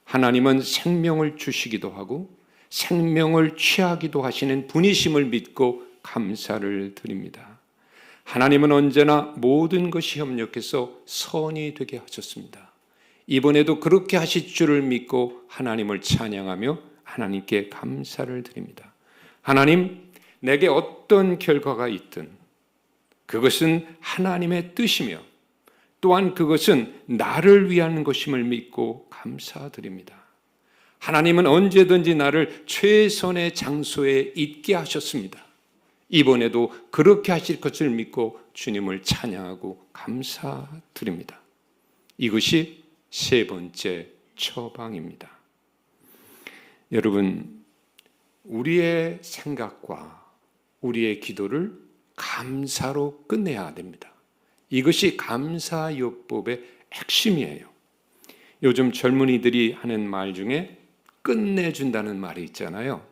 하나님은 생명을 주시기도 하고 생명을 취하기도 하시는 분이심을 믿고 감사를 드립니다. 하나님은 언제나 모든 것이 협력해서 선이 되게 하셨습니다. 이번에도 그렇게 하실 줄을 믿고 하나님을 찬양하며 하나님께 감사를 드립니다. 하나님, 내게 어떤 결과가 있든 그것은 하나님의 뜻이며 또한 그것은 나를 위한 것임을 믿고 감사드립니다. 하나님은 언제든지 나를 최선의 장소에 있게 하셨습니다. 이번에도 그렇게 하실 것을 믿고 주님을 찬양하고 감사드립니다. 이것이 세 번째 처방입니다. 여러분, 우리의 생각과 우리의 기도를 감사로 끝내야 됩니다. 이것이 감사요법의 핵심이에요. 요즘 젊은이들이 하는 말 중에 끝내준다는 말이 있잖아요.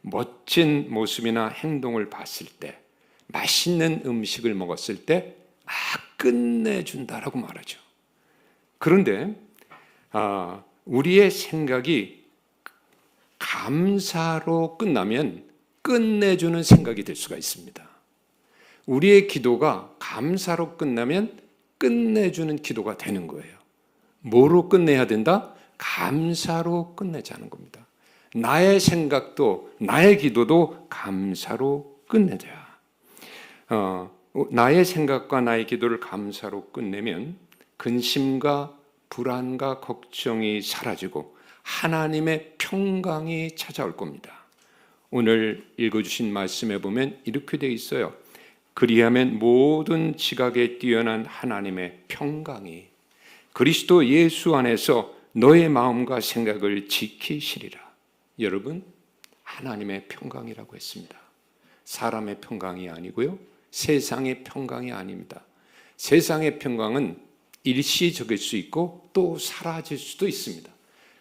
멋진 모습이나 행동을 봤을 때, 맛있는 음식을 먹었을 때 끝내준다라고 말하죠. 그런데 우리의 생각이 감사로 끝나면 끝내주는 생각이 될 수가 있습니다. 우리의 기도가 감사로 끝나면 끝내주는 기도가 되는 거예요. 뭐로 끝내야 된다? 감사로 끝내자는 겁니다. 나의 생각도 나의 기도도 감사로 끝내자. 나의 생각과 나의 기도를 감사로 끝내면 근심과 불안과 걱정이 사라지고 하나님의 평강이 찾아올 겁니다. 오늘 읽어주신 말씀에 보면 이렇게 되어 있어요. 그리하면 모든 지각에 뛰어난 하나님의 평강이 그리스도 예수 안에서 너의 마음과 생각을 지키시리라. 여러분, 하나님의 평강이라고 했습니다. 사람의 평강이 아니고요, 세상의 평강이 아닙니다. 세상의 평강은 일시적일 수 있고 또 사라질 수도 있습니다.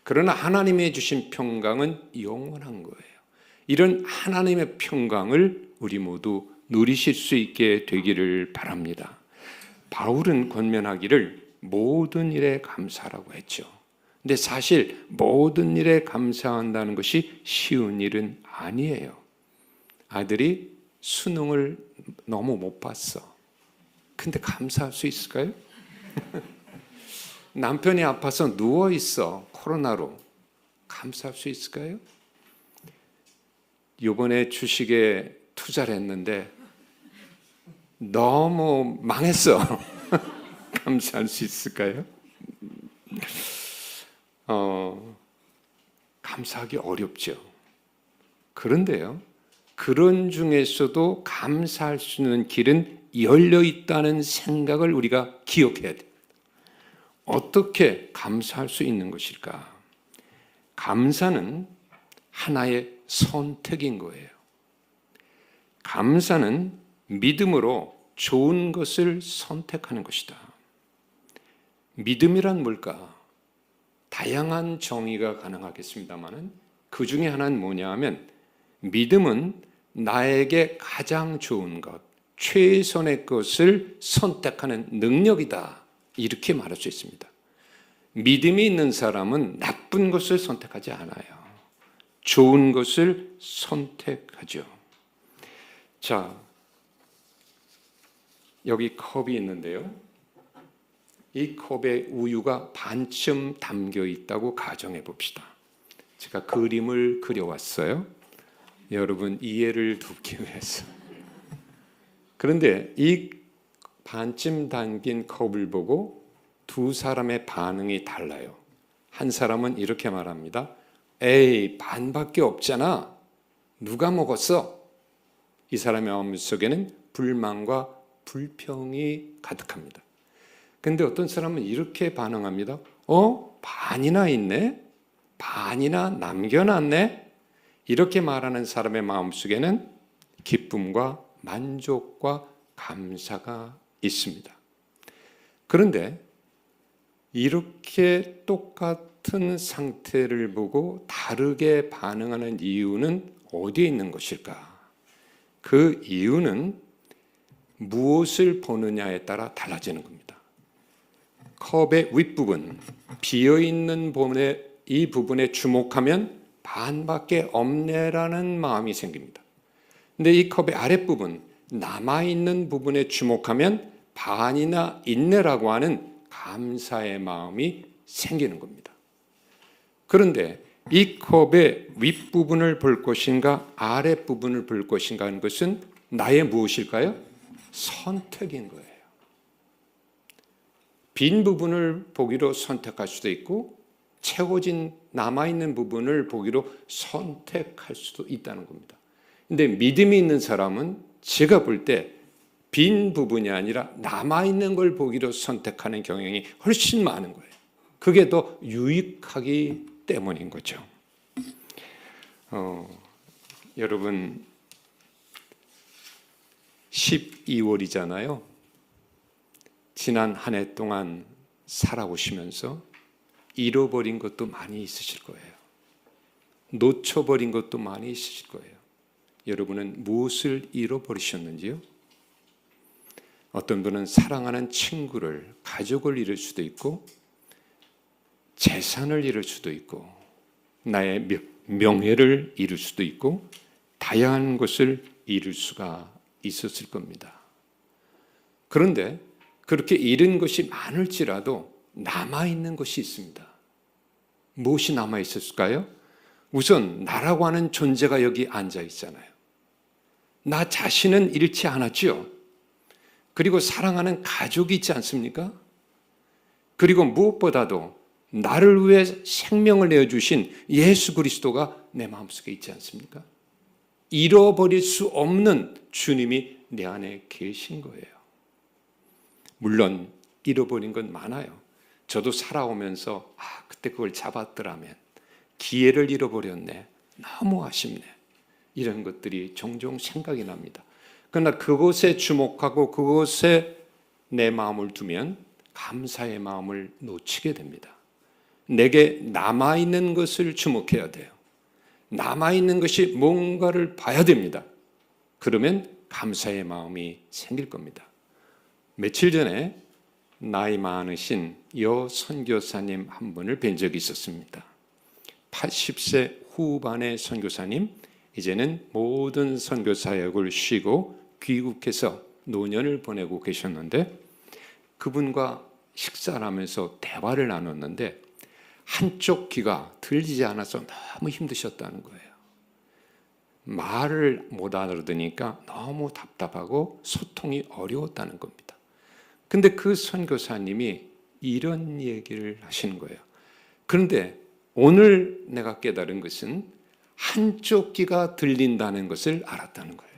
그러나 하나님의 주신 평강은 영원한 거예요. 이런 하나님의 평강을 우리 모두 누리실 수 있게 되기를 바랍니다. 바울은 권면하기를 모든 일에 감사라고 했죠. 근데 사실 모든 일에 감사한다는 것이 쉬운 일은 아니에요. 아들이 수능을 너무 못 봤어. 근데 감사할 수 있을까요? 남편이 아파서 누워 있어. 코로나로. 감사할 수 있을까요? 이번에 주식에 투자를 했는데 너무 망했어. 감사할 수 있을까요? 감사하기 어렵죠. 그런데요, 그런 중에서도 감사할 수 있는 길은 열려 있다는 생각을 우리가 기억해야 돼요. 어떻게 감사할 수 있는 것일까? 감사는 하나의 선택인 거예요. 감사는 믿음으로 좋은 것을 선택하는 것이다. 믿음이란 뭘까? 다양한 정의가 가능하겠습니다만 그 중에 하나는 뭐냐 하면 믿음은 나에게 가장 좋은 것, 최선의 것을 선택하는 능력이다. 이렇게 말할 수 있습니다. 믿음이 있는 사람은 나쁜 것을 선택하지 않아요. 좋은 것을 선택하죠. 자, 여기 컵이 있는데요. 이 컵에 우유가 반쯤 담겨 있다고 가정해 봅시다. 제가 그림을 그려왔어요. 여러분 이해를 돕기 위해서. 그런데 이 반쯤 담긴 컵을 보고 두 사람의 반응이 달라요. 한 사람은 이렇게 말합니다. 에이, 반밖에 없잖아. 누가 먹었어? 이 사람의 마음속에는 불만과 불평이 가득합니다. 근데 어떤 사람은 이렇게 반응합니다. 반이나 있네? 반이나 남겨놨네? 이렇게 말하는 사람의 마음속에는 기쁨과 만족과 감사가 있습니다. 그런데 이렇게 똑같은 상태를 보고 다르게 반응하는 이유는 어디에 있는 것일까? 그 이유는 무엇을 보느냐에 따라 달라지는 겁니다. 컵의 윗부분, 비어있는 부분에, 이 부분에 주목하면 반밖에 없네라는 마음이 생깁니다. 근데 이 컵의 아랫부분, 남아있는 부분에 주목하면 반이나 있네라고 하는 감사의 마음이 생기는 겁니다. 그런데 이 컵의 윗부분을 볼 것인가 아랫부분을 볼 것인가 하는 것은 나의 무엇일까요? 선택인 거예요. 빈 부분을 보기로 선택할 수도 있고 채워진 남아있는 부분을 보기로 선택할 수도 있다는 겁니다. 근데 믿음이 있는 사람은 제가 볼 때 빈 부분이 아니라 남아있는 걸 보기로 선택하는 경향이 훨씬 많은 거예요. 그게 더 유익하기 때문인 거죠. 여러분 12월이잖아요. 지난 한 해 동안 살아오시면서 잃어버린 것도 많이 있으실 거예요. 놓쳐버린 것도 많이 있으실 거예요. 여러분은 무엇을 잃어버리셨는지요? 어떤 분은 사랑하는 친구를, 가족을 잃을 수도 있고 재산을 잃을 수도 있고 나의 명예를 잃을 수도 있고 다양한 것을 잃을 수가 있었을 겁니다. 그런데 그렇게 잃은 것이 많을지라도 남아있는 것이 있습니다. 무엇이 남아있었을까요? 우선 나라고 하는 존재가 여기 앉아 있잖아요. 나 자신은 잃지 않았지요. 그리고 사랑하는 가족이 있지 않습니까? 그리고 무엇보다도 나를 위해 생명을 내어주신 예수 그리스도가 내 마음속에 있지 않습니까? 잃어버릴 수 없는 주님이 내 안에 계신 거예요. 물론 잃어버린 건 많아요. 저도 살아오면서 그때 그걸 잡았더라면, 기회를 잃어버렸네, 너무 아쉽네, 이런 것들이 종종 생각이 납니다. 그러나 그것에 주목하고 그것에 내 마음을 두면 감사의 마음을 놓치게 됩니다. 내게 남아있는 것을 주목해야 돼요. 남아있는 것이 뭔가를 봐야 됩니다. 그러면 감사의 마음이 생길 겁니다. 며칠 전에 나이 많으신 여 선교사님 한 분을 뵌 적이 있었습니다. 80세 후반의 선교사님, 이제는 모든 선교 사역을 쉬고 귀국해서 노년을 보내고 계셨는데, 그분과 식사를 하면서 대화를 나눴는데 한쪽 귀가 들리지 않아서 너무 힘드셨다는 거예요. 말을 못 알아들으니까 너무 답답하고 소통이 어려웠다는 겁니다. 근데 그 선교사님이 이런 얘기를 하시는 거예요. 그런데 오늘 내가 깨달은 것은 한쪽 귀가 들린다는 것을 알았다는 거예요.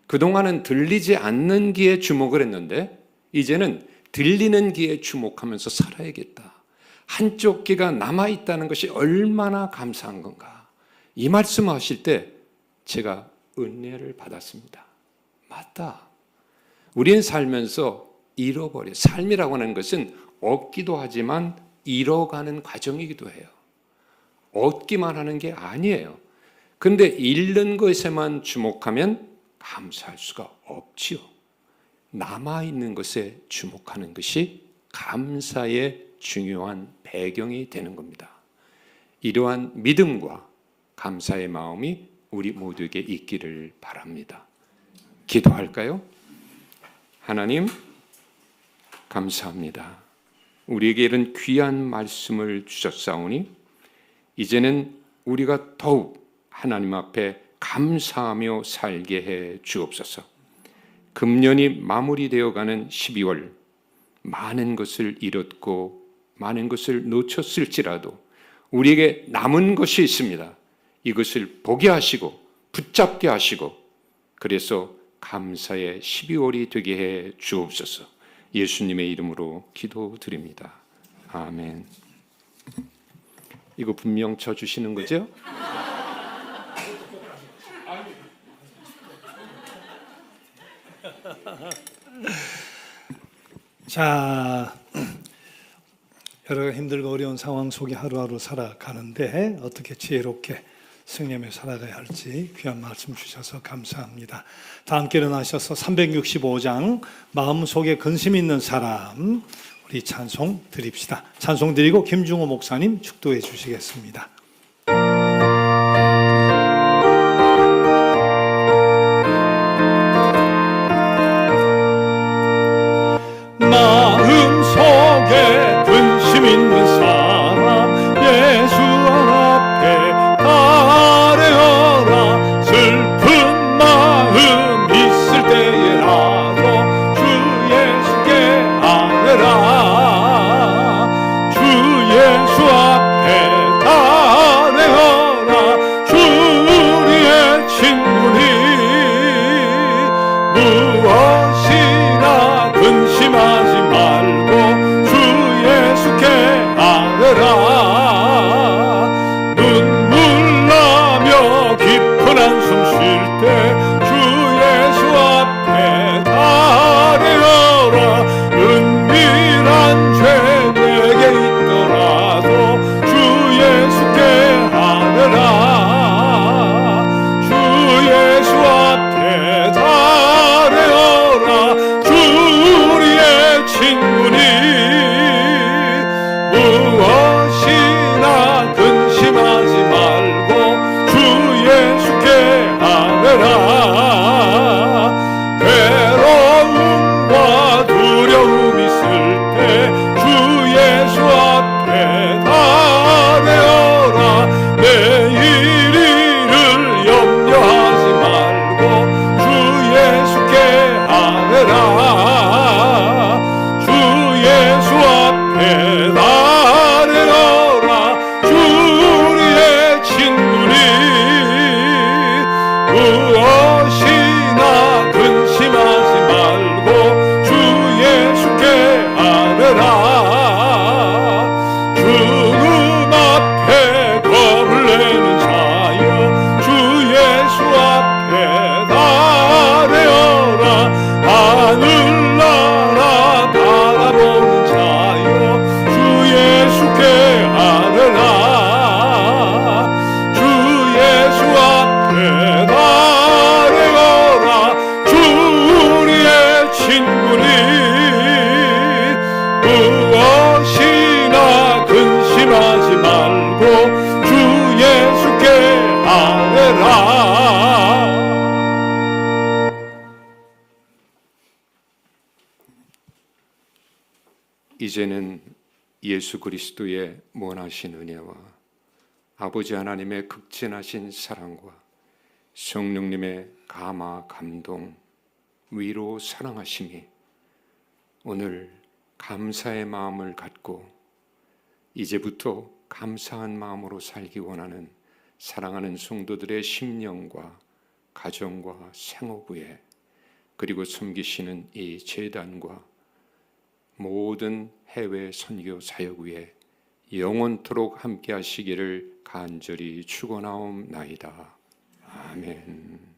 그동안은 들리지 않는 귀에 주목을 했는데 이제는 들리는 귀에 주목하면서 살아야겠다. 한쪽 귀가 남아있다는 것이 얼마나 감사한 건가. 이 말씀하실 때 제가 은혜를 받았습니다. 맞다. 우리는 살면서 잃어버려. 삶이라고 하는 것은 얻기도 하지만 잃어가는 과정이기도 해요. 얻기만 하는 게 아니에요. 그런데 잃는 것에만 주목하면 감사할 수가 없지요. 남아있는 것에 주목하는 것이 감사의 중요한 배경이 되는 겁니다. 이러한 믿음과 감사의 마음이 우리 모두에게 있기를 바랍니다. 기도할까요? 하나님, 감사합니다. 우리에게 이런 귀한 말씀을 주셨사오니 이제는 우리가 더욱 하나님 앞에 감사하며 살게 해 주옵소서. 금년이 마무리되어가는 12월, 많은 것을 잃었고 많은 것을 놓쳤을지라도 우리에게 남은 것이 있습니다. 이것을 보게 하시고 붙잡게 하시고, 그래서 감사의 12월이 되게 해 주옵소서. 예수님의 이름으로 기도드립니다. 아멘. 이거 분명 쳐주시는 거죠? 자, 여러 가지 힘들고 어려운 상황 속에 하루하루 살아가는데 어떻게 지혜롭게 승리하며 살아가야 할지 귀한 말씀 주셔서 감사합니다. 다 함께 일어나셔서 365장 마음속에 근심 있는 사람, 우리 찬송 드립시다. 찬송 드리고 김중호 목사님 축도해 주시겠습니다. 마음속에 근심 있는 사람, 예수 앞에 아뢰어라. 슬픈 마음 있을 때에라도 주 예수께 아뢰라. 주 예수 앞에 아뢰어라. 주 우리의 친구니 무엇이나 근심하지 말고 주 예수께 아뢰라. 눈물 나며 깊은 한숨 쉴 때 주 예수 앞에 아뢰어라. 은밀한 죄 내게 있더라도 주 예수께 아뢰라. 주 예수 앞에 아뢰어라. 주 우리의 친구니 무엇이나 근심하지 말고 주 예수께 아뢰라. 괴로움과 두려움 있을 때 주 예수 앞에 아뢰어라. 내일 일을 염려하지 말고 주 예수께 아뢰라. 주 예수 앞에 아뢰어라. 주 우리의 친구니 이제는 예수 그리스도의 무한하신 은혜와 아버지 하나님의 극진하신 사랑과 성령님의 감화 감동 위로 사랑하심이 오늘 감사의 마음을 갖고 이제부터 감사한 마음으로 살기 원하는 사랑하는 성도들의 심령과 가정과 생업에 그리고 섬기시는 이 제단과 모든 해외 선교 사역 위에 영원토록 함께 하시기를 간절히 축원하옵나이다. 아멘.